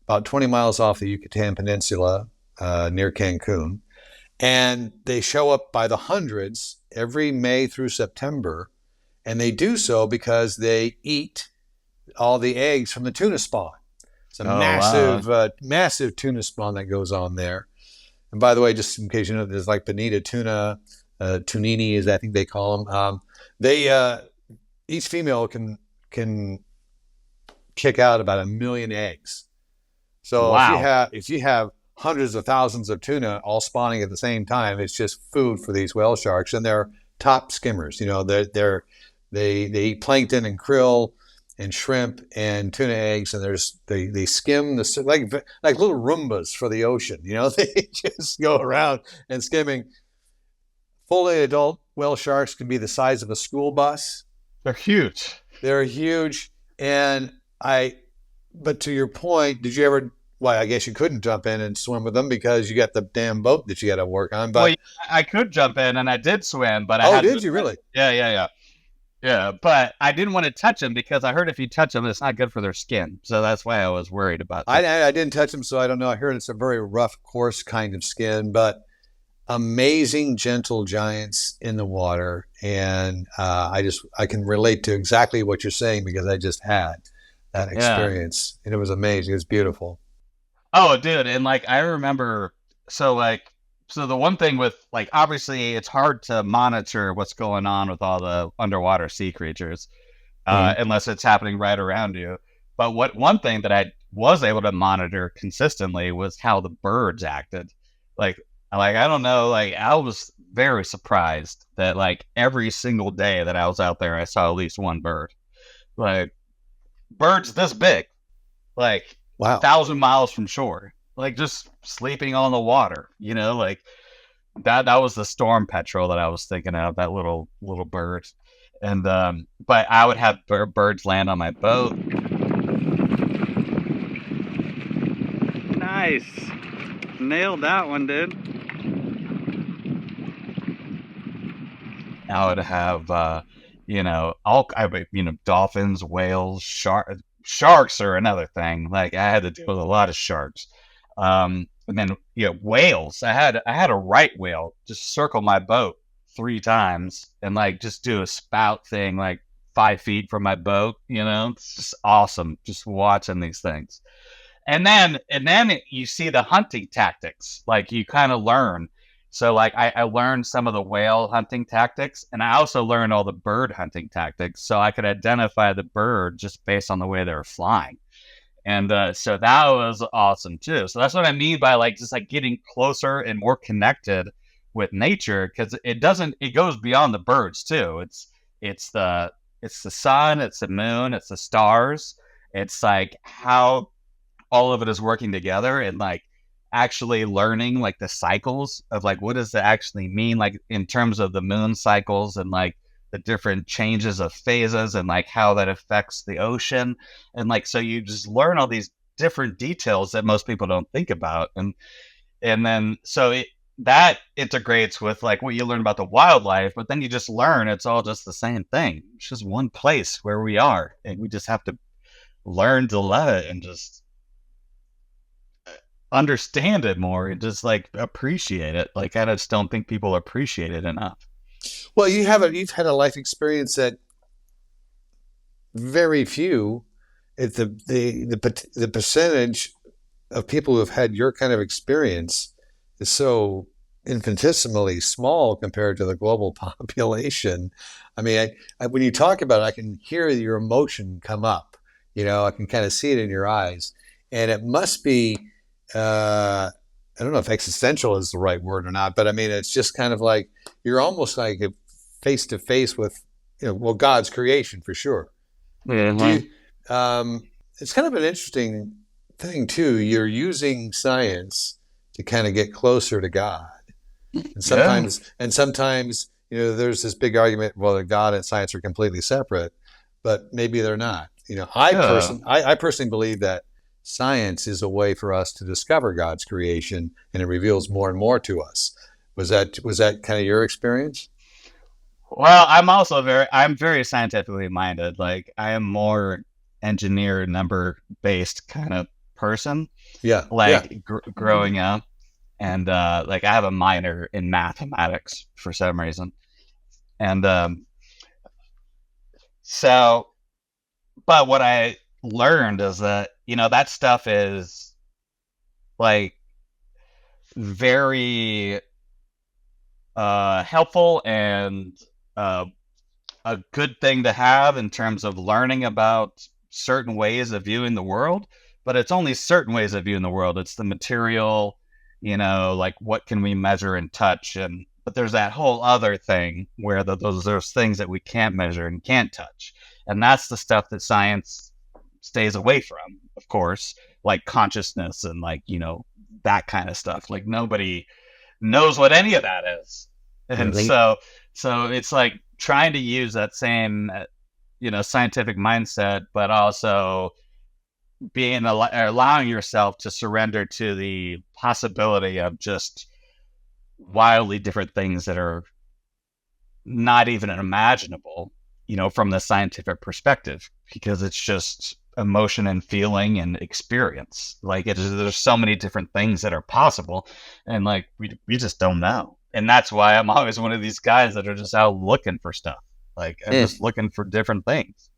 about 20 miles off the Yucatan Peninsula near Cancun. And they show up by the hundreds every May through September. And they do so because they eat all the eggs from the tuna spawn. It's a massive tuna spawn that goes on there. And by the way, just in case you know, there's like bonita tuna, tunini, as I think they call them. Each female can kick out about 1 million eggs. So wow. if you have hundreds of thousands of tuna all spawning at the same time, it's just food for these whale sharks, and they're top skimmers. You know, they eat plankton and krill and shrimp and tuna eggs, and they skim like little Roombas for the ocean. You know, they just go around and skimming. Fully adult whale sharks can be the size of a school bus. They're huge. They're huge. But to your point, did you ever, well, I guess you couldn't jump in and swim with them because you got the damn boat that you got to work on. But well, I could jump in and I did swim, but did you really? Yeah, but I didn't want to touch them because I heard if you touch them, it's not good for their skin. So that's why I was worried about that. I didn't touch them, so I don't know. I heard it's a very rough, coarse kind of skin, but amazing, gentle giants in the water. And I can relate to exactly what you're saying because I just had that experience. And it was amazing. It was beautiful. Oh, dude. And like, I remember, so the one thing with, like, obviously it's hard to monitor what's going on with all the underwater sea creatures, unless it's happening right around you. But one thing that I was able to monitor consistently was how the birds acted. Like, I don't know, like, I was very surprised that, like, every single day that I was out there, I saw at least one bird. Like, birds this big, like, wow, 1,000 miles from shore, like, just sleeping on the water, you know, like, that was the storm petrel that I was thinking of, that little bird. And, but I would have birds land on my boat. Nice. Nailed that one, dude. I would have, dolphins, whales, sharks are another thing. Like, I had to deal with a lot of sharks. And then, whales. I had a right whale just circle my boat 3 times and, like, just do a spout thing, like 5 feet from my boat. It's just awesome just watching these things. And then you see the hunting tactics, like, you kind of learn. So, like, I learned some of the whale hunting tactics, and I also learned all the bird hunting tactics, so I could identify the bird just based on the way they were flying. And so that was awesome too. So that's what I mean by, like, just, like, getting closer and more connected with nature, because it goes beyond the birds too. It's the sun, it's the moon, it's the stars. It's like how all of it is working together, and, like, actually learning, like, the cycles of, like, what does it actually mean, like, in terms of the moon cycles and, like, the different changes of phases and, like, how that affects the ocean. And, like, so you just learn all these different details that most people don't think about. And then so that integrates with, like, what you learn about the wildlife, but then you just learn it's all just the same thing. It's just one place where we are, and we just have to learn to love it and just understand it more and just, like, appreciate it. Like, I just don't think people appreciate it enough. Well, you've had a life experience that very few, the percentage of people who have had your kind of experience is so infinitesimally small compared to the global population. I mean, when you talk about it, I can hear your emotion come up. I can kind of see it in your eyes, and it must be. I don't know if existential is the right word or not, but I mean, it's just kind of like you're almost like face to face with, God's creation for sure. Mm-hmm. It's kind of an interesting thing too. You're using science to kind of get closer to God, and sometimes, there's this big argument whether God and science are completely separate, but maybe they're not. I personally believe that science is a way for us to discover God's creation, and it reveals more and more to us. Was that kind of your experience? Well, I'm very scientifically minded. Like, I am more engineer, number based kind of person. Yeah. Growing up, and like, I have a minor in mathematics for some reason, and but what I learned is that, that stuff is, like, very helpful and a good thing to have in terms of learning about certain ways of viewing the world, but it's only certain ways of viewing the world. It's the material, like, what can we measure and touch, and But there's that whole other thing where those things that we can't measure and can't touch. And that's the stuff that science stays away from, of course, like consciousness and like, that kind of stuff. Like nobody knows what any of that is. And so it's like trying to use that same, scientific mindset, but also allowing yourself to surrender to the possibility of just wildly different things that are not even imaginable, from the scientific perspective, because it's just emotion and feeling and experience. Like there's so many different things that are possible, and like we just don't know. And that's why I'm always one of these guys that are just out looking for stuff. Like I'm just looking for different things.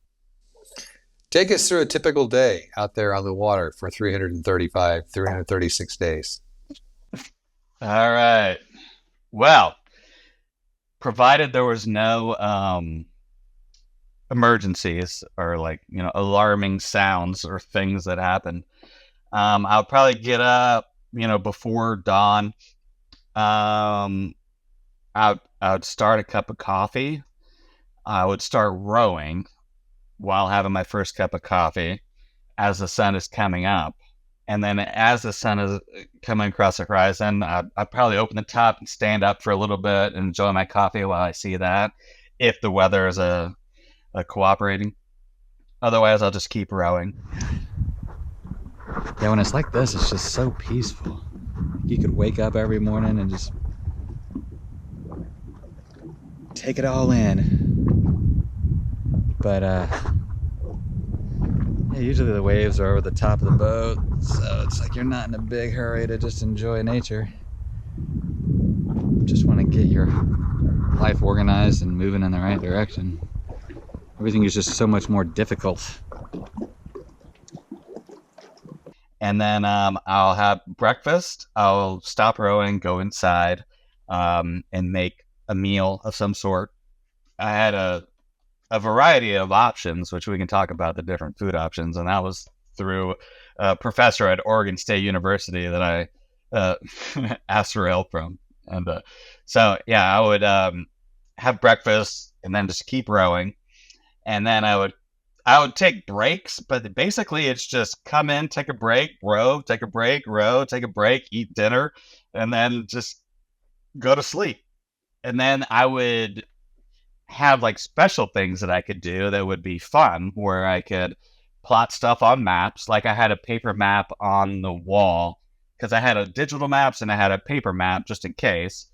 Take us through a typical day out there on the water for 336 days. All right. Well, provided there was no emergencies or like, alarming sounds or things that happen, I'll probably get up, before dawn. I would start a cup of coffee. I would start rowing while having my first cup of coffee as the sun is coming up. And then as the sun is coming across the horizon, I'd probably open the top and stand up for a little bit and enjoy my coffee while I see that, if the weather is cooperating. Otherwise, I'll just keep rowing. Yeah, when it's like this, it's just so peaceful. You could wake up every morning and just take it all in. But usually the waves are over the top of the boat, so it's like you're not in a big hurry to just enjoy nature. Just want to get your life organized and moving in the right direction. Everything is just so much more difficult. And then I'll have breakfast. I'll stop rowing, go inside, and make a meal of some sort. I had a variety of options, which we can talk about the different food options, and that was through a professor at Oregon State University that I asked for help from. And so I would have breakfast and then just keep rowing, and then I would take breaks, but basically it's just come in, take a break, row, take a break, row, take a break, eat dinner, and then just go to sleep. And then I would have like special things that I could do that would be fun, where I could plot stuff on maps. Like I had a paper map on the wall, because I had a digital maps and I had a paper map just in case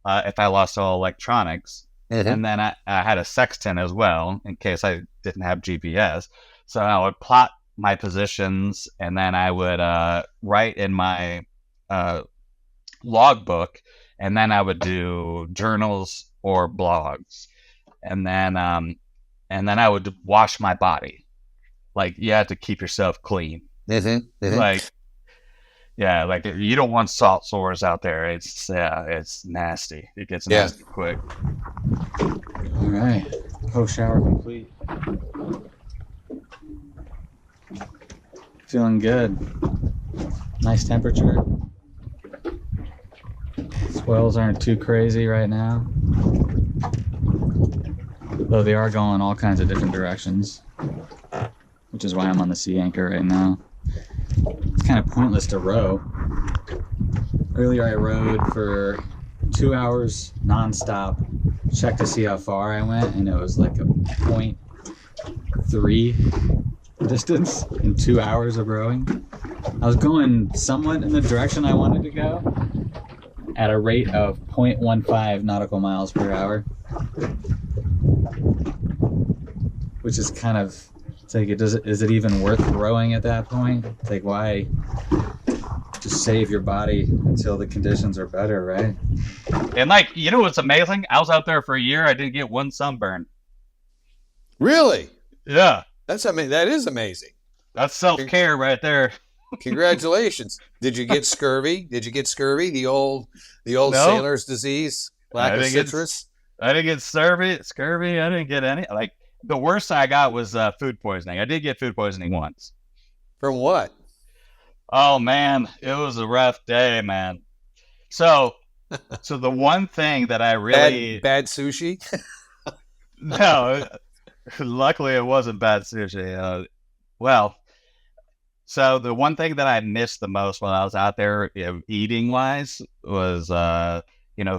if I lost all electronics. Mm-hmm. And then I had a sextant as well in case I didn't have GPS. So I would plot my positions, and then I would write in my logbook, and then I would do journals or blogs. And then I would wash my body. Like, you have to keep yourself clean. Mm-hmm. Mm-hmm. Like you don't want salt sores out there. It's nasty. It gets nasty quick. All right, post shower complete. Feeling good. Nice temperature. Swells aren't too crazy right now, though they are going all kinds of different directions, which is why I'm on the sea anchor right now. It's kind of pointless to row. Earlier I rowed for 2 hours nonstop, checked to see how far I went, and it was like a 0.3 distance in 2 hours of rowing. I was going somewhat in the direction I wanted to go at a rate of 0.15 nautical miles per hour, which is kind of, it's like, is it even worth rowing at that point? It's like, why just save your body until the conditions are better, right? And like, you know what's amazing? I was out there for a year. I didn't get one sunburn. Really? Yeah. That is amazing. That's self-care right there. Congratulations. Did you get scurvy? The old sailor's disease? Lack of citrus? I didn't get scurvy. I didn't get any. Like, the worst I got was food poisoning. I did get food poisoning once. From what? Oh, man. It was a rough day, man. So, So the one thing that I really Bad sushi. no, luckily it wasn't bad sushi. Well, so the one thing that I missed the most while I was out there, eating wise, was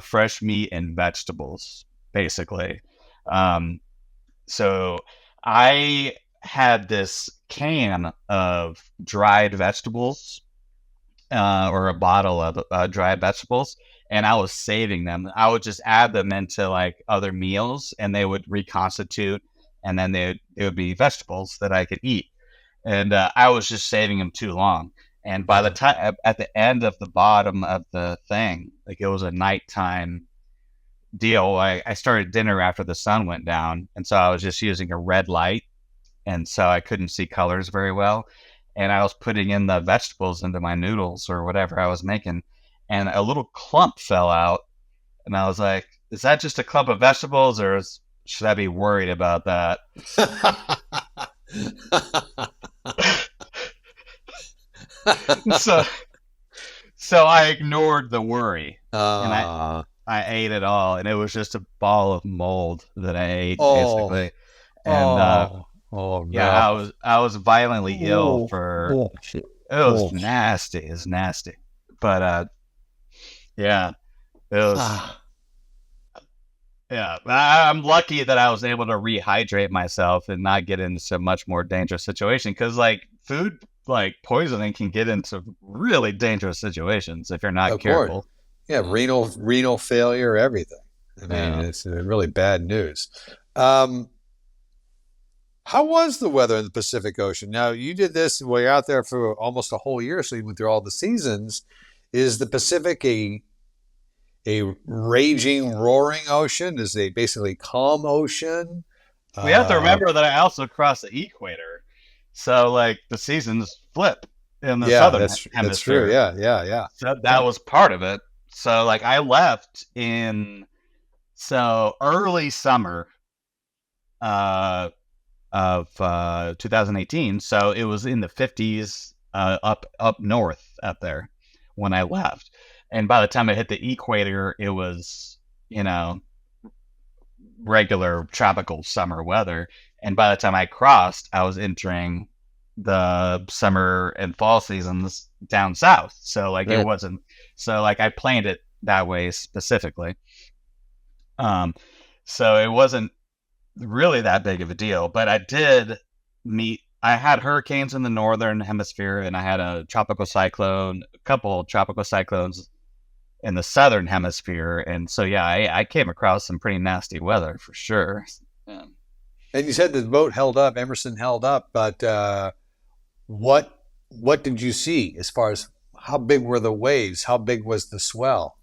fresh meat and vegetables, basically. Um, so I had this can of dried vegetables, or a bottle of dried vegetables, and I was saving them. I would just add them into like other meals, and they would reconstitute, and then it would be vegetables that I could eat. And I was just saving them too long. And by the time at the end of the bottom of the thing, like it was a nighttime deal. I started dinner after the sun went down, and so I was just using a red light, and so I couldn't see colors very well. And I was putting in the vegetables into my noodles or whatever I was making, and a little clump fell out, and I was like, "Is that just a clump of vegetables, or should I be worried about that?" so, so I ignored the worry, and I ate it all, and it was just a ball of mold that I ate, basically. And no. yeah, I was violently ill for. It was nasty. It's nasty, but yeah, it was. Yeah, I'm lucky that I was able to rehydrate myself and not get into a much more dangerous situation, because like food like poisoning can get into really dangerous situations if you're not careful. Yeah, renal failure, everything. I mean, it's really bad news. How was the weather in the Pacific Ocean? Now, you did this while you're out there for almost a whole year, so you went through all the seasons. Is the Pacific a raging, roaring ocean? Is a basically calm ocean? We have to remember that I also crossed the equator, so like the seasons flip in the southern hemisphere. That's true. Yeah. So that was part of it. So like I left in early summer of 2018. So it was in the 50s up north up there when I left. And by the time I hit the equator, it was, regular tropical summer weather. And by the time I crossed, I was entering the summer and fall seasons down south. So like it wasn't, so like I planned it that way specifically. So it wasn't really that big of a deal, but I had hurricanes in the northern hemisphere, and I had a couple tropical cyclones in the southern hemisphere. And so, yeah, I came across some pretty nasty weather for sure. Yeah. And you said the boat held up, Emerson held up, but what did you see as far as how big were the waves? How big was the swell?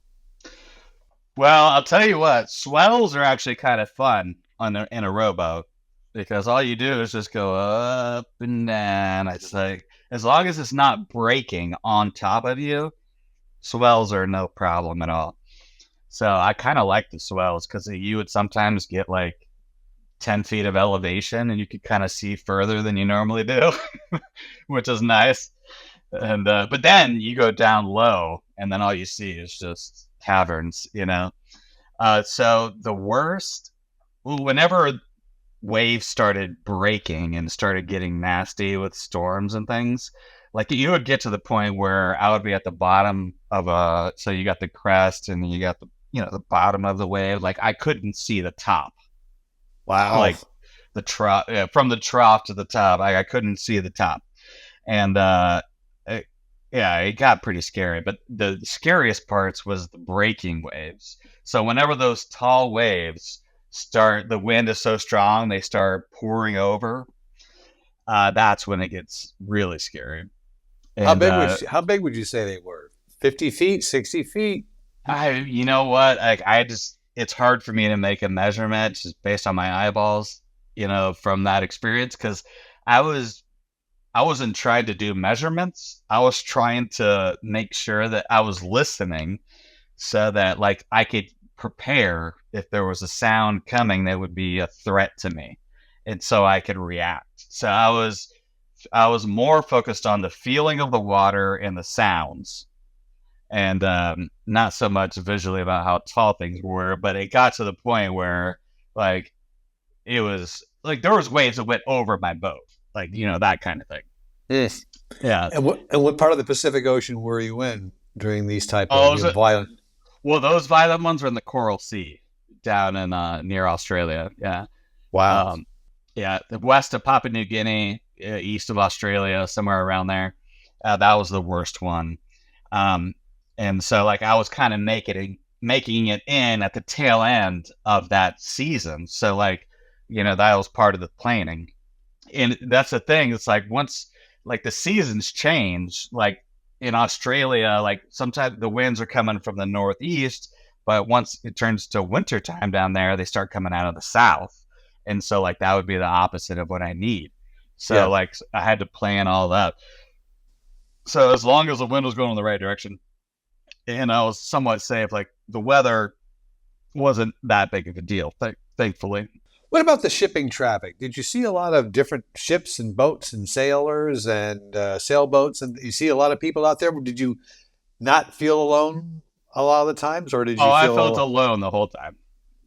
Well, I'll tell you what, swells are actually kind of fun in a rowboat, because all you do is just go up and down. It's like, as long as it's not breaking on top of you, swells are no problem at all. So I kind of like the swells, because you would sometimes get like 10 feet of elevation, and you could kind of see further than you normally do, which is nice. And but then you go down low, and then all you see is just caverns, So the worst, whenever waves started breaking and started getting nasty with storms and things, like you would get to the point where I would be at the bottom of so you got the crest and you got the bottom of the wave. Like I couldn't see the top. Wow. Like the trough, from the trough to the top, I couldn't see the top. And it got pretty scary. But the scariest parts was the breaking waves. So whenever those tall waves start, the wind is so strong, they start pouring over. That's when it gets really scary. And, how big would you say they were? 50 feet, 60 feet? You know what? It's hard for me to make a measurement just based on my eyeballs, from that experience, because I wasn't trying to do measurements. I was trying to make sure that I was listening, so that like I could prepare if there was a sound coming that would be a threat to me, and so I could react. So I was more focused on the feeling of the water and the sounds, and not so much visually about how tall things were, but it got to the point where like it was like there was waves that went over my boat, like that kind of thing. Yes. Yeah. And what part of the Pacific Ocean were you in during these type of violent? Well, those violent ones were in the Coral Sea down in near Australia. Yeah. Wow. Yeah, the west of Papua New Guinea, east of Australia, somewhere around there. That was the worst one. And so like I was kind of making it in at the tail end of that season. So like, that was part of the planning. And that's the thing. It's like once like the seasons change, like in Australia, like sometimes the winds are coming from the northeast, but once it turns to winter time down there, they start coming out of the south. And so like that would be the opposite of what I need. So like I had to plan all that. So as long as the wind was going in the right direction and I was somewhat safe, like the weather wasn't that big of a deal, thankfully. What about the shipping traffic? Did you see a lot of different ships and boats and sailors and sailboats? And you see a lot of people out there? Did you not feel alone a lot of the times? Or did you feel... I felt alone the whole time.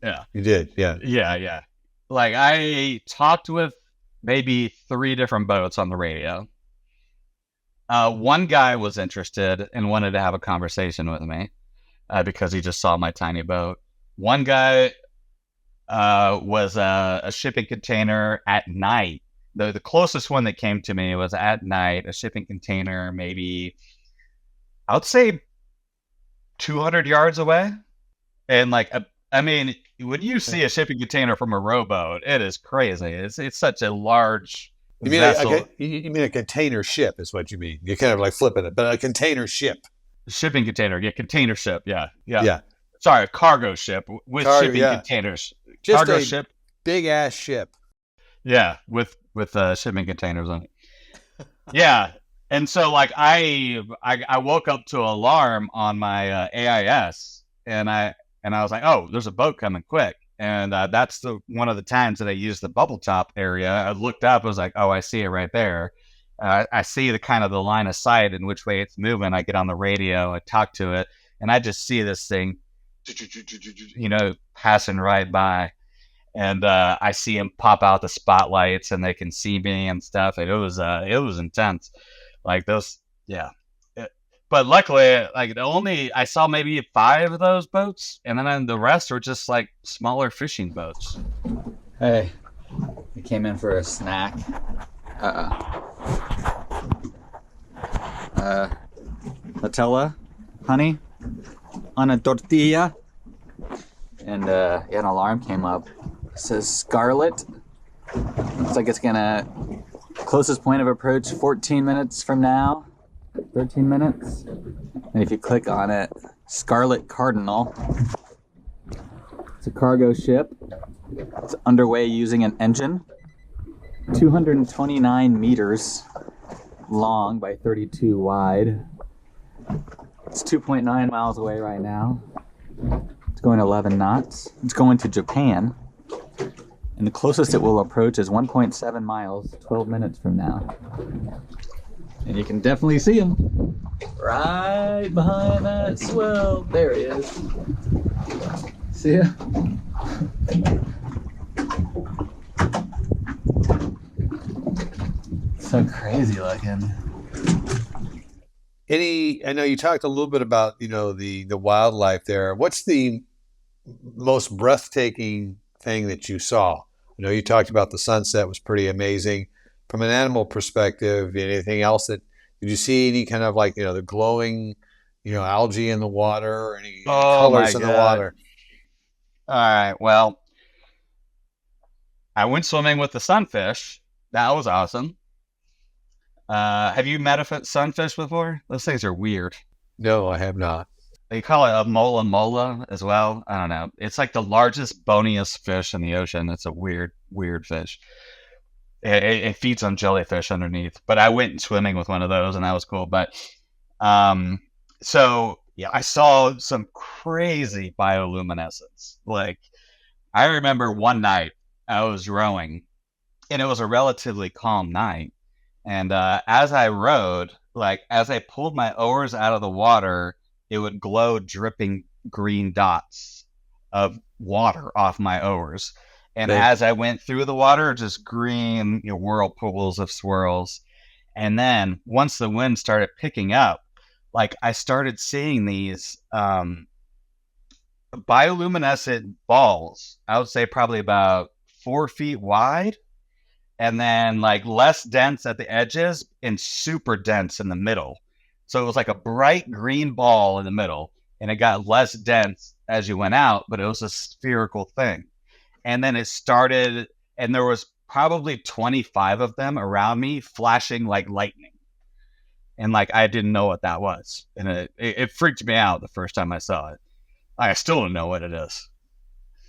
Yeah. You did? Yeah. Yeah. Like I talked with maybe 3 different boats on the radio. One guy was interested and wanted to have a conversation with me because he just saw my tiny boat. One guy was a shipping container at night. The closest one that came to me was at night, a shipping container maybe, I would say 200 yards away. And like, I mean, when you see a shipping container from a rowboat, it is crazy. It's such a large vessel. You mean a container ship is what you mean. You're kind of like flipping it, but a container ship. Shipping container, yeah, container ship, yeah. Sorry, a cargo ship with shipping containers. Just cargo a ship, big ass ship. Yeah, with shipping containers on it. Yeah, and so like I woke up to alarm on my AIS, and I was like, oh, there's a boat coming, quick. And that's one of the times that I used the bubble top area. I looked up, I was like, oh, I see it right there. I see the kind of the line of sight in which way it's moving. I get on the radio, I talk to it, and I just see this thing, passing right by. And I see him pop out the spotlights, and they can see me and stuff. And it was intense, like those, yeah. But luckily, like I saw maybe 5 of those boats, and then the rest were just like smaller fishing boats. Hey, I came in for a snack. Nutella, honey, on a tortilla, and an alarm came up. It says Scarlet. Looks like it's gonna closest point of approach 14 minutes from now. 13 minutes. And if you click on it, Scarlet Cardinal. It's a cargo ship. It's underway using an engine. 229 meters long by 32 wide. It's 2.9 miles away right now. It's going 11 knots. It's going to Japan. And the closest it will approach is 1.7 miles, 12 minutes from now. And you can definitely see him right behind that swell. There he is. See ya? So crazy looking. I know you talked a little bit about, the wildlife there. What's the most breathtaking thing that you saw? I know you talked about the sunset was pretty amazing. From an animal perspective, anything else did you see any kind of like, the glowing, algae in the water or any colors in the water? All right. Well, I went swimming with the sunfish. That was awesome. Have you met a sunfish before? Those things are weird. No, I have not. They call it a mola as well. I don't know. It's like the largest, boniest fish in the ocean. It's a weird fish. It feeds on jellyfish underneath. But I went swimming with one of those, and that was cool. But so yeah, I saw some crazy bioluminescence. Like I remember one night I was rowing, and it was a relatively calm night. And as I rowed, like as I pulled my oars out of the water, it would glow dripping green dots of water off my oars. And as I went through the water, just green, whirlpools of swirls. And then once the wind started picking up, like I started seeing these bioluminescent balls, I would say probably about 4 feet wide, and then like less dense at the edges and super dense in the middle. So it was like a bright green ball in the middle, and it got less dense as you went out, but it was a spherical thing. And then it started, and there was probably 25 of them around me flashing like lightning. And like, I didn't know what that was. And it freaked me out the first time I saw it. I still don't know what it is.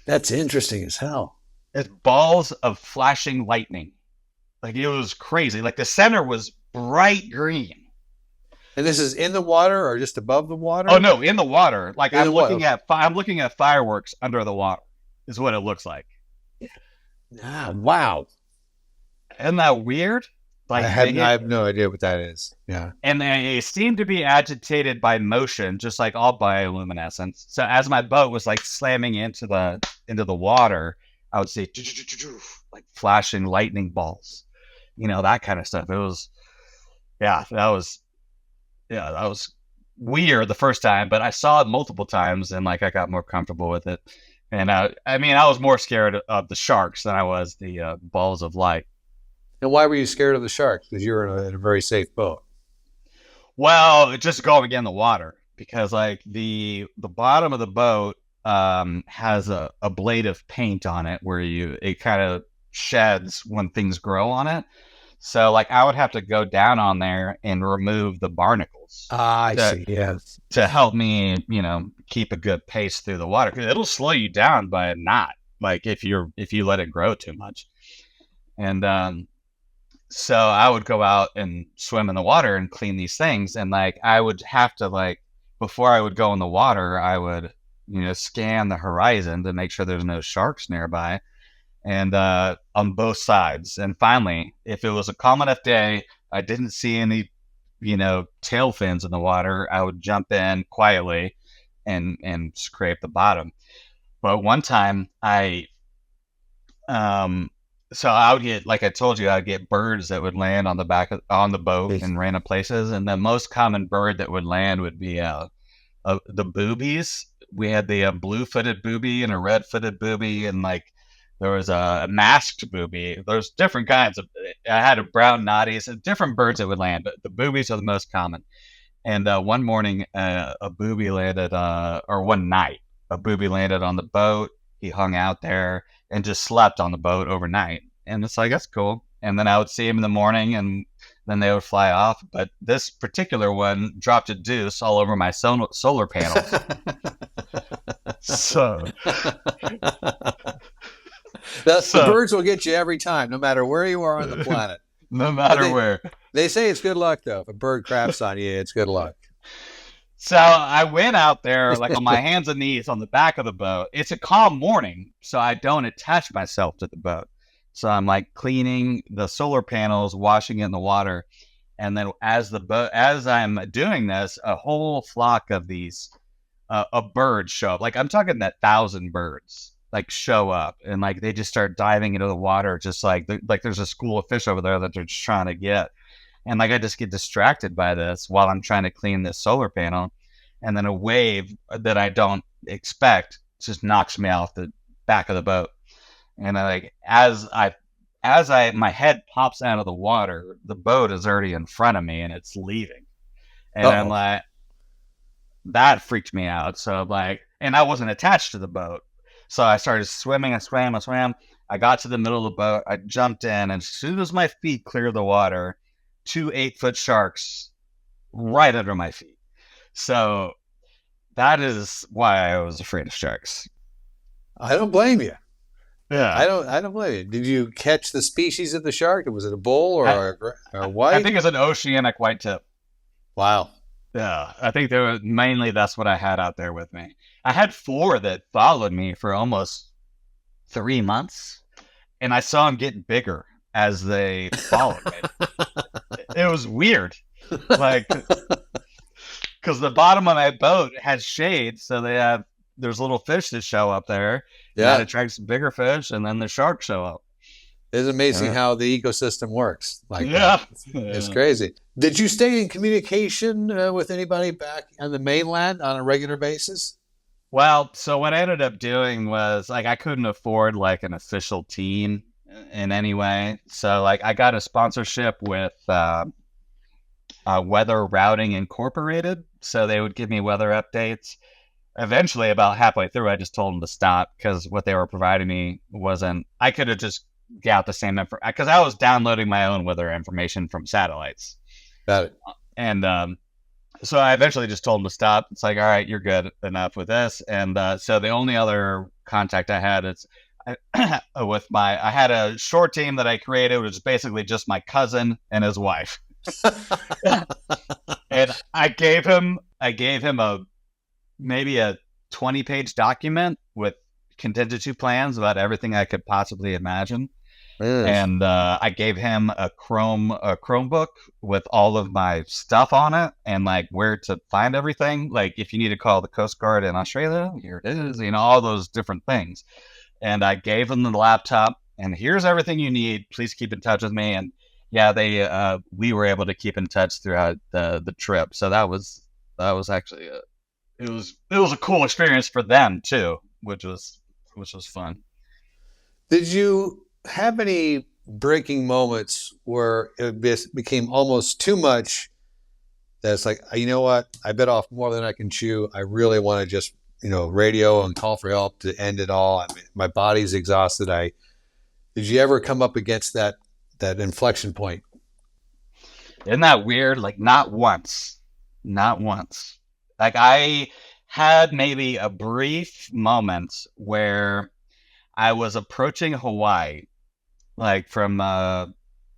That's interesting as hell. It's balls of flashing lightning. Like, it was crazy. Like, the center was bright green. And this is in the water or just above the water? Oh no, in the water. Like, I'm looking at fireworks under the water. Is what it looks like. Ah, wow. Isn't that weird? Like, I have no idea what that is. Yeah. And they seem to be agitated by motion, just like all bioluminescence. So as my boat was like slamming into the water, I would see like flashing lightning balls, that kind of stuff. It was, that was weird the first time, but I saw it multiple times and like I got more comfortable with it. And I was more scared of the sharks than I was the balls of light. And why were you scared of the sharks? Because you were in a very safe boat. Well, just going in the water, because like the bottom of the boat has a blade of paint on it where it kind of sheds when things grow on it. So like I would have to go down on there and remove the barnacles. I see. Yes. To help me, keep a good pace through the water, because it'll slow you down by a knot. Like if you let it grow too much. And so I would go out and swim in the water and clean these things, and like I would have to, like, before I would go in the water, I would scan the horizon to make sure there's no sharks nearby, and on both sides. And finally, if it was a calm enough day, I didn't see any tail fins in the water, I would jump in quietly and scrape the bottom. But one time so I would get, like I told you, I'd get birds that would land on the boat in random places, and the most common bird that would land would be the boobies. We had the blue-footed booby and a red-footed booby, and like there was a masked booby. There's different kinds of. I had a brown noddies, different birds that would land, but the boobies are the most common. And one morning, a booby landed, or one night, a booby landed on the boat. He hung out there and just slept on the boat overnight. And it's like, that's cool. And then I would see him in the morning, and then they would fly off. But this particular one dropped a deuce all over my solar panels. So the birds will get you every time, no matter where you are on the planet. No matter where. They say it's good luck, though. If a bird craps on you, it's good luck. So I went out there like on my hands and knees on the back of the boat. It's a calm morning, so I don't attach myself to the boat. So I'm like cleaning the solar panels, washing it in the water. And then as I'm doing this, a whole flock of these birds show up. Like I'm talking that 1,000 birds like show up, and like they just start diving into the water, just like there's a school of fish over there that they're just trying to get. And like I just get distracted by this while I'm trying to clean this solar panel, and then a wave that I don't expect just knocks me off the back of the boat. And I, like my head pops out of the water, the boat is already in front of me and it's leaving. And I'm like, that freaked me out. So like, and I wasn't attached to the boat, so I started swimming. I swam. I got to the middle of the boat. I jumped in, and as soon as my feet cleared the water, 2 8-foot sharks right under my feet. So that is why I was afraid of sharks. I don't blame you. Yeah, I don't blame you. Did you catch the species of the shark? Was it a bull or a white? I think it's an oceanic white tip. Wow. Yeah, I think mainly that's what I had out there with me. I had 4 that followed me for almost 3 months, and I saw them get bigger as they followed me. It was weird, like, because because the bottom of my boat has shade, so there's little fish that show up there. Yeah. That attracts bigger fish, and then the sharks show up. It's amazing Yeah. how the ecosystem works. Like Yeah. that. It's crazy. Did you stay in communication with anybody back on the mainland on a regular basis? Well, so what I ended up doing was like I couldn't afford like an official team in any way. So like I got a sponsorship with Weather Routing Incorporated. So they would give me weather updates. Eventually, about halfway through, I just told them to stop because what they were providing me wasn't. I could have just got the same info because I was downloading my own weather information from satellites. Got it. And so I eventually just told him to stop. It's like, all right, you're good enough with this. And so the only other contact I had is I had a short team that I created, which is basically just my cousin and his wife. And I gave him maybe a 20-page document with contingency plans about everything I could possibly imagine. And I gave him a Chromebook with all of my stuff on it and like where to find everything. Like if you need to call the Coast Guard in Australia, here it is, all those different things. And I gave him the laptop and here's everything you need. Please keep in touch with me. And yeah, we were able to keep in touch throughout the trip. So that was actually it was a cool experience for them too, which was fun. Did you have any breaking moments where it became almost too much that it's like, you know what, I bit off more than I can chew. I really want to just, radio and call for help to end it all. I mean, my body's exhausted. Did you ever come up against that inflection point? Isn't that weird? Like not once. Like I had maybe a brief moment where I was approaching Hawaii, like from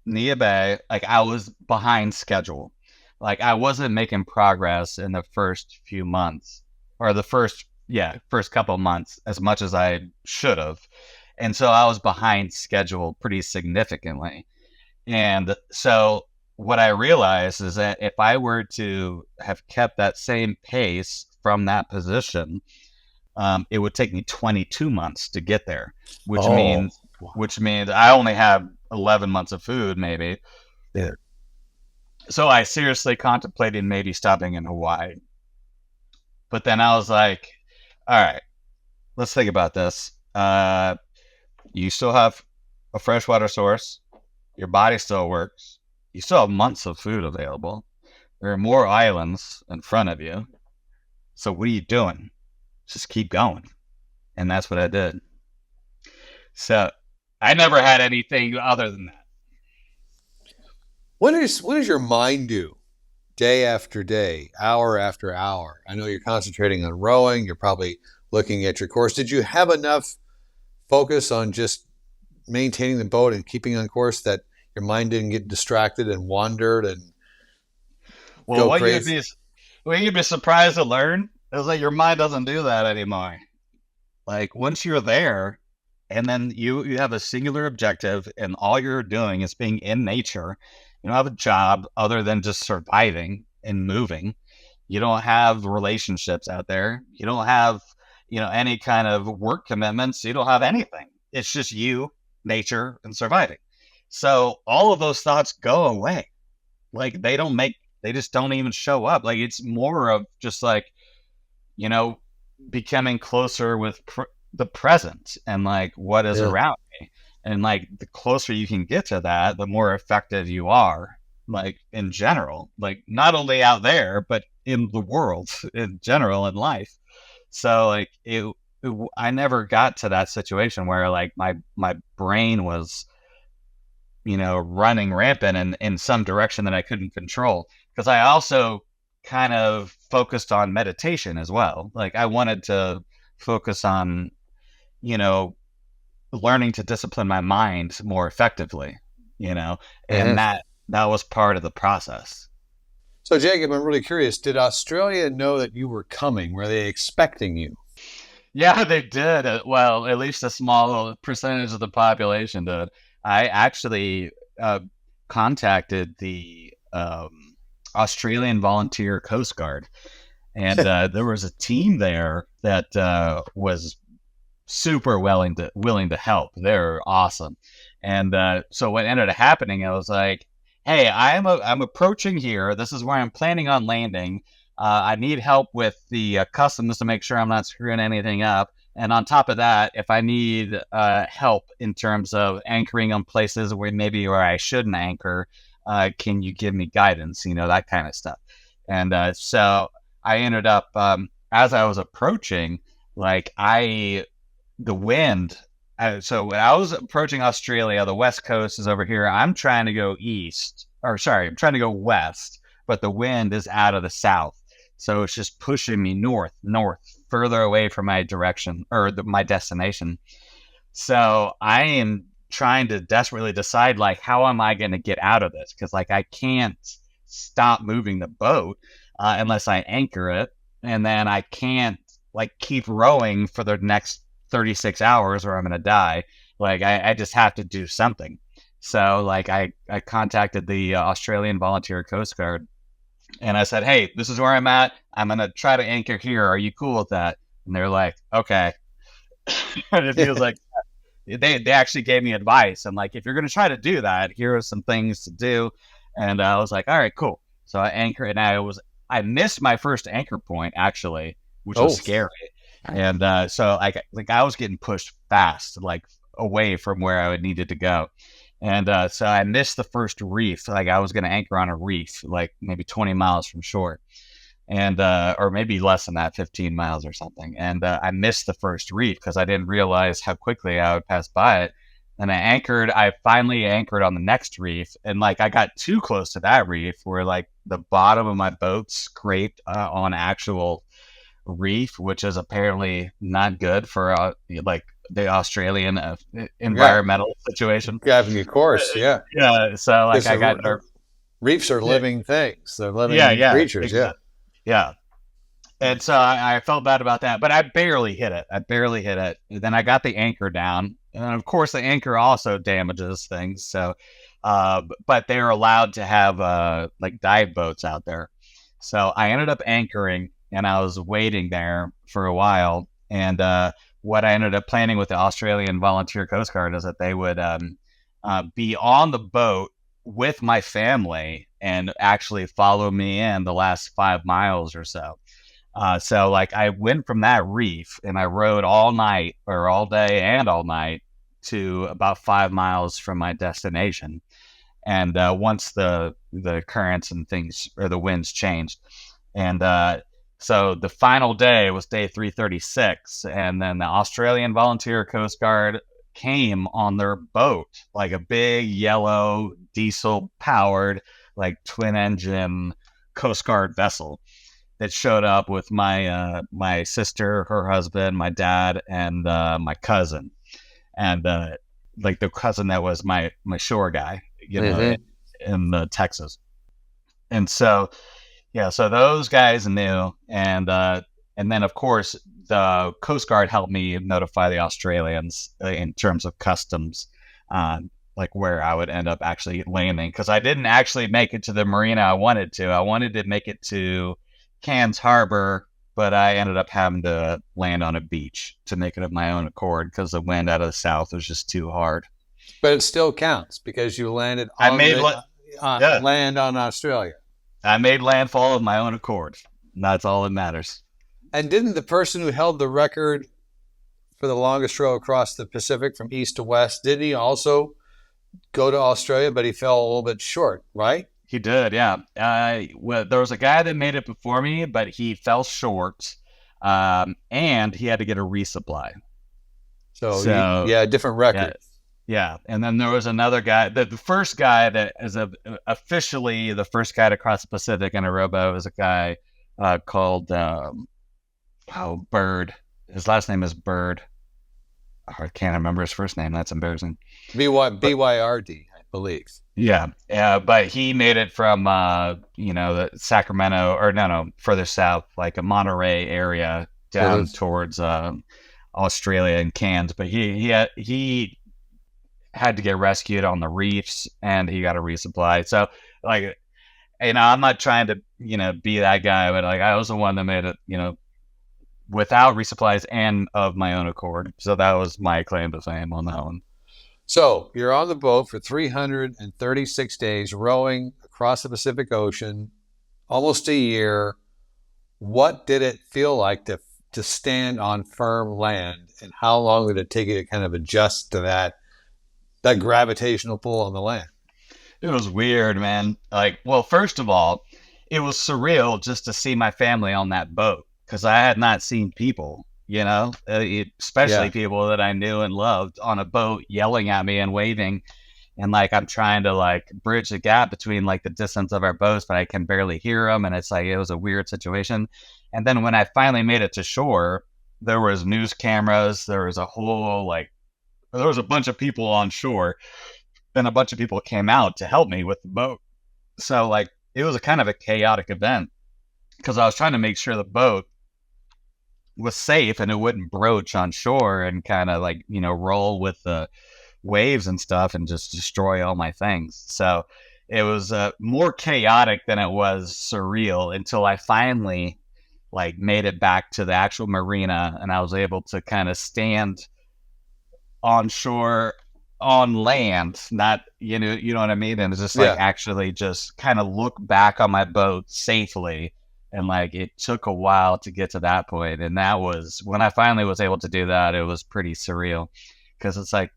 Nia Bay. Like I was behind schedule. Like I wasn't making progress in the first few months or the first couple months as much as I should have. And so I was behind schedule pretty significantly. And so what I realized is that if I were to have kept that same pace from that position, it would take me 22 months to get there, which means I only have 11 months of food, maybe. Yeah. So I seriously contemplated maybe stopping in Hawaii. But then I was like, all right, let's think about this. You still have a freshwater source. Your body still works. You still have months of food available. There are more islands in front of you. So what are you doing? Just keep going. And that's what I did. So I never had anything other than that. What does your mind do day after day, hour after hour? I know you're concentrating on rowing. You're probably looking at your course. Did you have enough focus on just maintaining the boat and keeping on course that your mind didn't get distracted and wandered and go crazy? You'd be surprised to learn is that your mind doesn't do that anymore. Like once you're there and then you have a singular objective and all you're doing is being in nature, you don't have a job other than just surviving and moving. You don't have relationships out there. You don't have, any kind of work commitments. You don't have anything. It's just you, nature, and surviving. So all of those thoughts go away. Like they just don't even show up. Like it's more of just like, becoming closer with the present and like what is around me. And like the closer you can get to that, the more effective you are, like in general, like not only out there, but in the world in general in life. So like I never got to that situation where like my brain was, running rampant in some direction that I couldn't control. Because I also kind of focused on meditation as well. Like I wanted to focus on, learning to discipline my mind more effectively, and that was part of the process. So Jacob, I'm really curious, did Australia know that you were coming? Were they expecting you? Yeah, they did. Well, at least a small percentage of the population did. I actually contacted the Australian Volunteer Coast Guard, And there was a team there that was super willing to help. They're awesome. And so what ended up happening, I was like, hey, I'm approaching here. This is where I'm planning on landing. I need help with the customs to make sure I'm not screwing anything up. And on top of that, if I need help in terms of anchoring on places where I shouldn't anchor, can you give me guidance? That kind of stuff. And so I ended up, as I was approaching, the wind. So when I was approaching Australia, the west coast is over here. I'm trying to go I'm trying to go west, but the wind is out of the south. So it's just pushing me north, further away from my direction or my destination. So I am trying to desperately decide, how am I going to get out of this? Because, I can't stop moving the boat unless I anchor it. And then I can't, keep rowing for the next 36 hours or I'm going to die. I just have to do something. So, I contacted the Australian Volunteer Coast Guard. And I said, hey, this is where I'm at. I'm going to try to anchor here. Are you cool with that? And they're like, okay. And it feels like they actually gave me advice. And if you're going to try to do that, here are some things to do. And I was like, all right, cool. So I anchored, and I missed my first anchor point, actually, which was scary. And so I was getting pushed fast, away from where I needed to go. And so I missed the first reef. I was going to anchor on a reef, maybe 20 miles from shore, and or maybe less than that, 15 miles or something. And I missed the first reef because I didn't realize how quickly I would pass by it. And I finally anchored on the next reef. And I got too close to that reef where the bottom of my boat scraped on actual reef, which is apparently not good for the Australian environmental situation. Of course, yeah. Yeah, so I got reefs are living things. They're living creatures, exactly. Yeah. And so I felt bad about that, but I barely hit it. And then I got the anchor down, and of course the anchor also damages things. So, but they're allowed to have dive boats out there. So I ended up anchoring, and I was waiting there for a while, and what I ended up planning with the Australian Volunteer Coast Guard is that they would be on the boat with my family and actually follow me in the last 5 miles or so. So I went from that reef and I rowed all night or all day and all night to about 5 miles from my destination. And once the currents and things or the winds changed, and so the final day was day 336, and then the Australian Volunteer Coast Guard came on their boat, a big yellow diesel-powered, twin-engine Coast Guard vessel that showed up with my sister, her husband, my dad, and my cousin, and the cousin that was my shore guy, in Texas, and so. Yeah, so those guys knew, and then of course the Coast Guard helped me notify the Australians in terms of customs, where I would end up actually landing, because I didn't actually make it to the marina I wanted to. I wanted to make it to Cairns Harbor, but I ended up having to land on a beach to make it of my own accord because the wind out of the south was just too hard. But it still counts because you landed on land on Australia. I made landfall of my own accord. That's all that matters. And didn't the person who held the record for the longest row across the Pacific from east to west, didn't he also go to Australia, but he fell a little bit short, right? He did, yeah. Well, there was a guy that made it before me, but he fell short, and he had to get a resupply. So different record. Yeah, and then there was another guy. The first guy that is officially the first guy to cross the Pacific in a rowboat is a guy called Bird. His last name is Bird. I can't remember his first name. That's embarrassing. BYRD, I believe. Yeah, but he made it from the Sacramento, or further south, a Monterey area down towards Australia and Cairns. But he had to get rescued on the reefs, and he got a resupply. So I'm not trying to, be that guy, but like I was the one that made it, without resupplies and of my own accord. So that was my claim to fame on that one. So you're on the boat for 336 days, rowing across the Pacific Ocean, almost a year. What did it feel like to stand on firm land, and how long did it take you to kind of adjust to that gravitational pull on the land? It was weird, man. Like, well, first of all, it was surreal just to see my family on that boat because I had not seen people, especially people that I knew and loved on a boat yelling at me and waving. And like, I'm trying to like bridge the gap between like the distance of our boats, but I can barely hear them. And it's like, it was a weird situation. And then when I finally made it to shore, there was news cameras. There was there was a bunch of people on shore, and a bunch of people came out to help me with the boat. So like, it was a kind of a chaotic event because I was trying to make sure the boat was safe and it wouldn't broach on shore and kind of like, roll with the waves and stuff and just destroy all my things. So it was more chaotic than it was surreal until I finally like made it back to the actual marina and I was able to kind of stand on shore on land, not, you know what I mean? And it's just like actually just kind of look back on my boat safely. And like, it took a while to get to that point. And that was when I finally was able to do that. It was pretty surreal because it's like,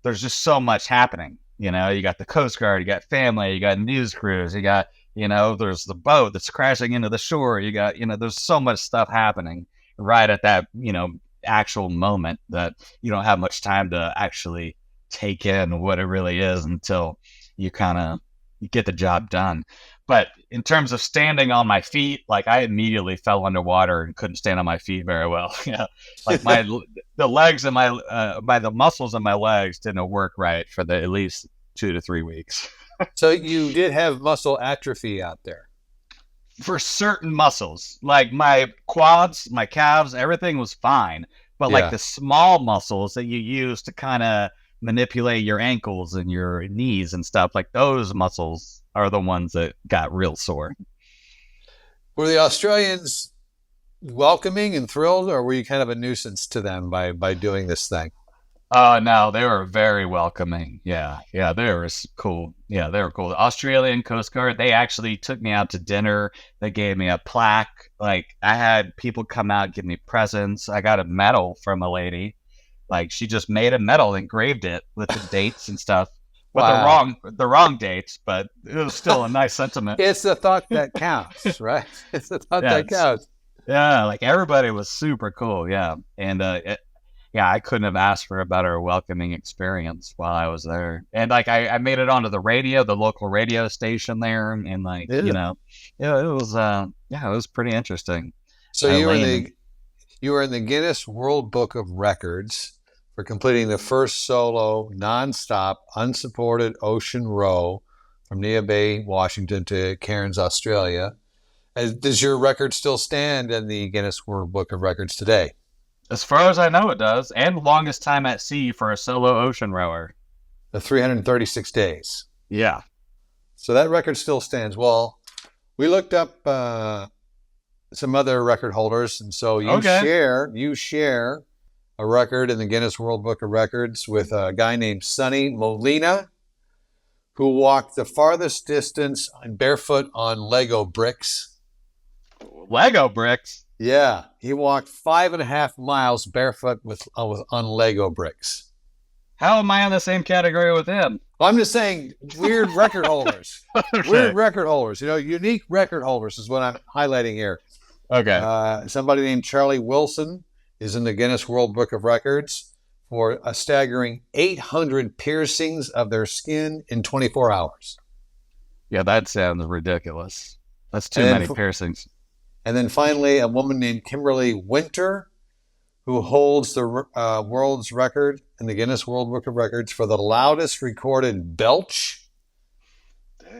there's just so much happening. You got the Coast Guard, you got family, you got news crews, you got, there's the boat that's crashing into the shore. You got, there's so much stuff happening right at that, actual moment that you don't have much time to actually take in what it really is until you get the job done. But in terms of standing on my feet, like I immediately fell underwater and couldn't stand on my feet very well. Like the legs and the muscles in my legs didn't work right for at least 2 to 3 weeks. So you did have muscle atrophy out there. For certain muscles, like my quads, my calves, everything was fine. But like the small muscles that you use to kind of manipulate your ankles and your knees and stuff, like those muscles are the ones that got real sore. Were the Australians welcoming and thrilled, or were you kind of a nuisance to them by doing this thing? No, they were very welcoming. Yeah, they were cool. Yeah, they were cool. The Australian Coast Guard, they actually took me out to dinner. They gave me a plaque. Like, I had people come out, give me presents. I got a medal from a lady. Like, she just made a medal, engraved it with the dates and stuff. But wow. the wrong dates, but it was still a nice sentiment. It's the thought that counts, right? It's the thought that counts. Yeah, like everybody was super cool. Yeah, and I couldn't have asked for a better welcoming experience while I was there. And like I made it onto the radio, the local radio station there, and like it was pretty interesting. So you were in the Guinness World Book of Records for completing the first solo, non-stop, unsupported ocean row from Neah Bay, Washington to Cairns, Australia. Does your record still stand in the Guinness World Book of Records today? As far as I know, it does. And longest time at sea for a solo ocean rower. The 336 days. Yeah. So that record still stands. Well, we looked up some other record holders, and so you share a record in the Guinness World Book of Records with a guy named Sonny Molina, who walked the farthest distance barefoot on Lego bricks. Lego bricks? Yeah, he walked 5.5 miles barefoot on Lego bricks. How am I in the same category with him? Well, I'm just saying weird record holders. Okay. Weird record holders. Unique record holders is what I'm highlighting here. Okay. Somebody named Charlie Wilson is in the Guinness World Book of Records for a staggering 800 piercings of their skin in 24 hours. Yeah, that sounds ridiculous. That's too many piercings. And then finally, a woman named Kimberly Winter, who holds the world's record in the Guinness World Book of Records for the loudest recorded belch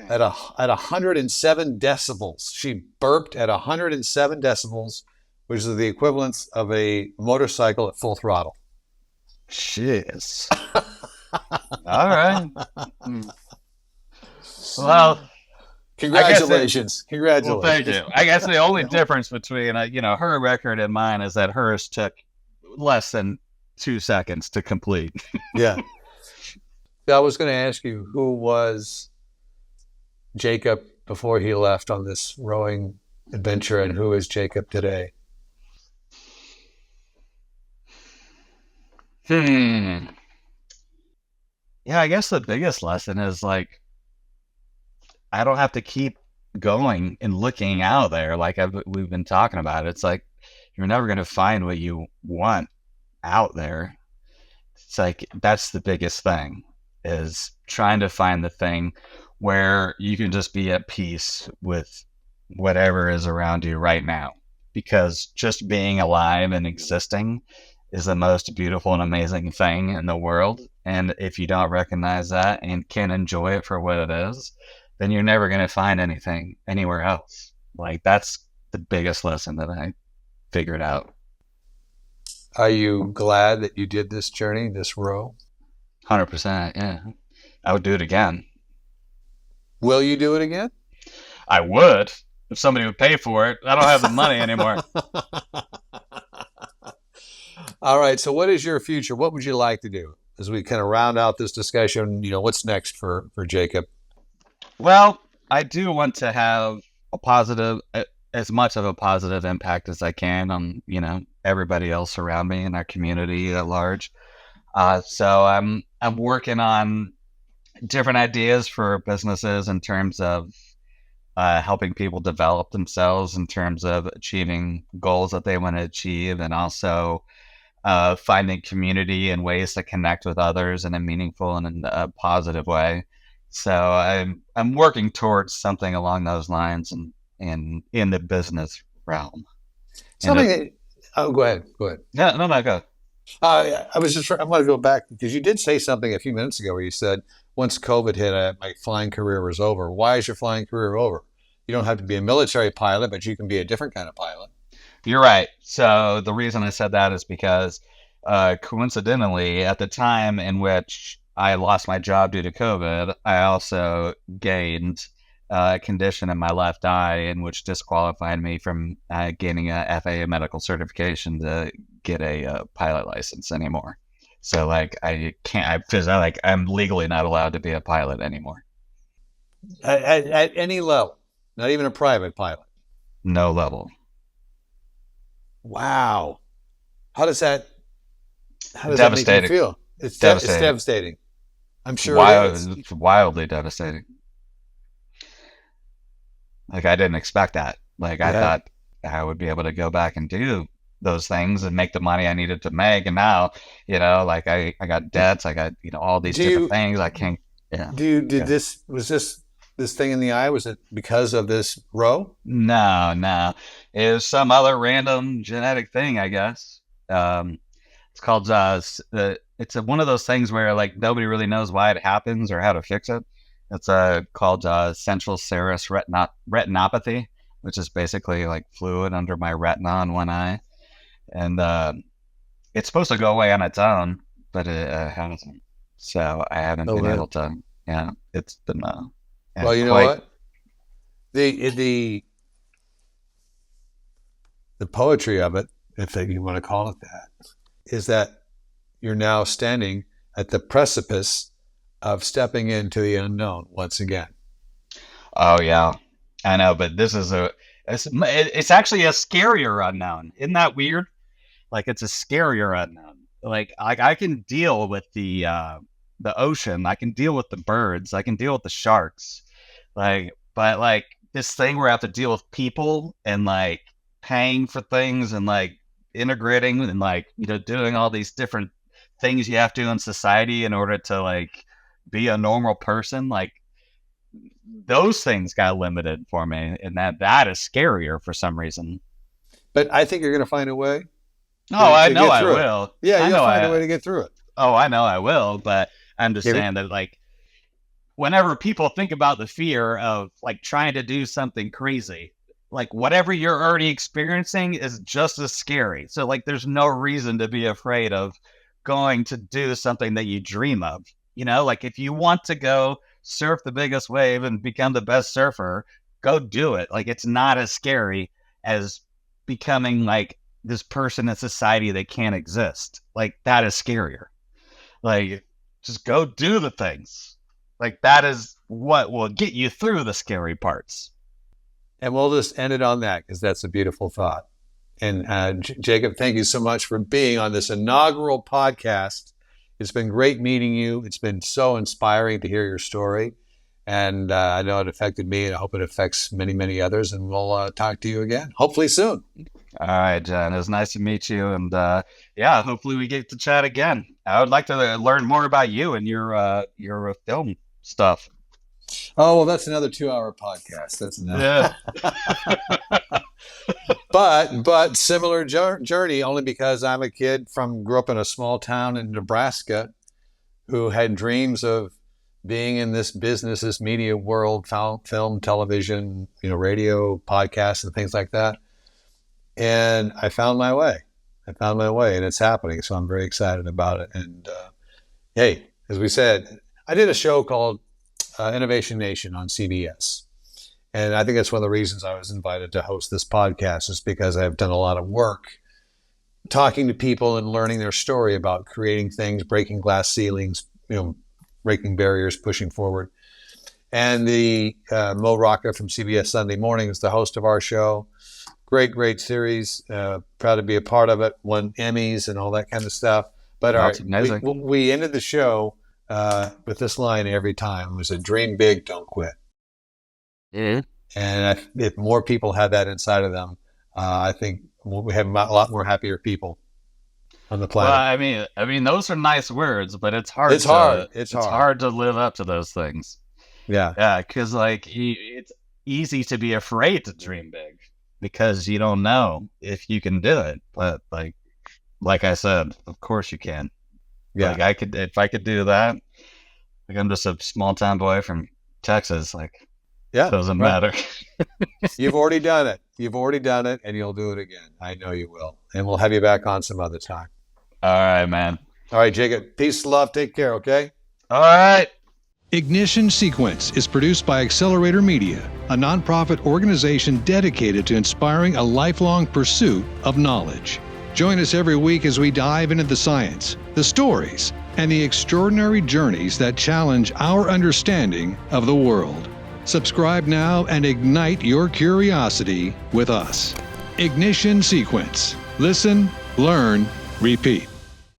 at 107 decibels. She burped at 107 decibels, which is the equivalent of a motorcycle at full throttle. Jeez. All right. Well, Congratulations. Well, thank you. I guess the only difference between her record and mine is that hers took less than 2 seconds to complete. Yeah. I was going to ask you, who was Jacob before he left on this rowing adventure, and who is Jacob today? Yeah, I guess the biggest lesson is like, I don't have to keep going and looking out there like we've been talking about. It's like, you're never going to find what you want out there. It's like, that's the biggest thing, is trying to find the thing where you can just be at peace with whatever is around you right now. Because just being alive and existing is the most beautiful and amazing thing in the world. And if you don't recognize that and can enjoy it for what it is, then you're never going to find anything anywhere else. Like, that's the biggest lesson that I figured out. Are you glad that you did this journey, this row? 100%, yeah. I would do it again. Will you do it again? I would, if somebody would pay for it. I don't have the money anymore. All right, so what is your future? What would you like to do as we kind of round out this discussion? What's next for Jacob? Well, I do want to have as much of a positive impact as I can on, everybody else around me and our community at large. So I'm working on different ideas for businesses in terms of helping people develop themselves in terms of achieving goals that they want to achieve, and also finding community and ways to connect with others in a meaningful and in a positive way. So I'm working towards something along those lines and in the business realm. Go ahead. No, go. I want to go back because you did say something a few minutes ago where you said, once COVID hit, my flying career was over. Why is your flying career over? You don't have to be a military pilot, but you can be a different kind of pilot. You're right. So the reason I said that is because coincidentally, at the time in which I lost my job due to COVID, I also gained a condition in my left eye in which disqualified me from gaining a FAA medical certification to get a pilot license anymore. So like, I'm legally not allowed to be a pilot anymore. At any level, not even a private pilot? No level. Wow. How does that make you feel? It's devastating. It's devastating. I'm sure it's wildly devastating. Like, I didn't expect that. Like, I thought I would be able to go back and do those things and make the money I needed to make. And now, like I got debts, I got, all these different things. I can't, was this thing in the eye, was it because of this row? No. It was some other random genetic thing, I guess. It's called, it's one of those things where like nobody really knows why it happens or how to fix it. It's called central serous retinopathy, which is basically like fluid under my retina on one eye. And it's supposed to go away on its own, but it hasn't. So I haven't been able to. Yeah, it's been. Well, you know what? The poetry of it, if you want to call it that, is that you're now standing at the precipice of stepping into the unknown once again. Oh yeah, I know, but this is it's actually a scarier unknown. Isn't that weird? Like, it's a scarier unknown. Like I can deal with the ocean, I can deal with the birds, I can deal with the sharks, but like this thing where I have to deal with people and like paying for things and like integrating and like doing all these different things you have to in society in order to like be a normal person, like those things got limited for me, and that is scarier for some reason. But I think you're going to find a way. I know I will. Yeah, you'll find a way to get through it. Oh, I know I will, but I'm just saying that like whenever people think about the fear of like trying to do something crazy, like whatever you're already experiencing is just as scary. So like there's no reason to be afraid of going to do something that you dream of. Like if you want to go surf the biggest wave and become the best surfer, go do it. Like, it's not as scary as becoming like this person in society that can't exist. Like, that is scarier. Like, just go do the things. Like, that is what will get you through the scary parts. And we'll just end it on that, because that's a beautiful thought. And Jacob, thank you so much for being on this inaugural podcast. It's been great meeting you. It's been so inspiring to hear your story. And I know it affected me, and I hope it affects many, many others. And we'll talk to you again, hopefully soon. All right, John. It was nice to meet you. And yeah, hopefully we get to chat again. I would like to learn more about you and your film stuff. Oh, well, that's another 2-hour podcast. That's enough. Yeah. But similar journey, only because I'm a kid grew up in a small town in Nebraska who had dreams of being in this business, this media world, film, television, radio, podcasts, and things like that. And I found my way. And it's happening. So I'm very excited about it. And hey, as we said, I did a show called Innovation Nation on CBS. And I think that's one of the reasons I was invited to host this podcast, is because I've done a lot of work talking to people and learning their story about creating things, breaking glass ceilings, breaking barriers, pushing forward. And the Mo Rocca from CBS Sunday Morning is the host of our show. Great series. Proud to be a part of it. Won Emmys and all that kind of stuff. But we ended the show with this line every time. It was a dream big, don't quit. Mm-hmm. And if more people had that inside of them, I think we have a lot more happier people on the planet. Well, I mean, those are nice words, but it's hard. It's hard to live up to those things. Yeah, because it's easy to be afraid to dream big because you don't know if you can do it. But like I said, of course you can. Yeah, like if I could do that. Like, I'm just a small town boy from Texas. Like, yeah, doesn't matter. You've already done it, and you'll do it again. I know you will. And we'll have you back on some other time. All right, man. All right, Jacob. Peace, love. Take care, okay? All right. Ignition Sequence is produced by Accelerator Media, a nonprofit organization dedicated to inspiring a lifelong pursuit of knowledge. Join us every week as we dive into the science, the stories, and the extraordinary journeys that challenge our understanding of the world. Subscribe now and ignite your curiosity with us. Ignition Sequence. Listen, learn, repeat.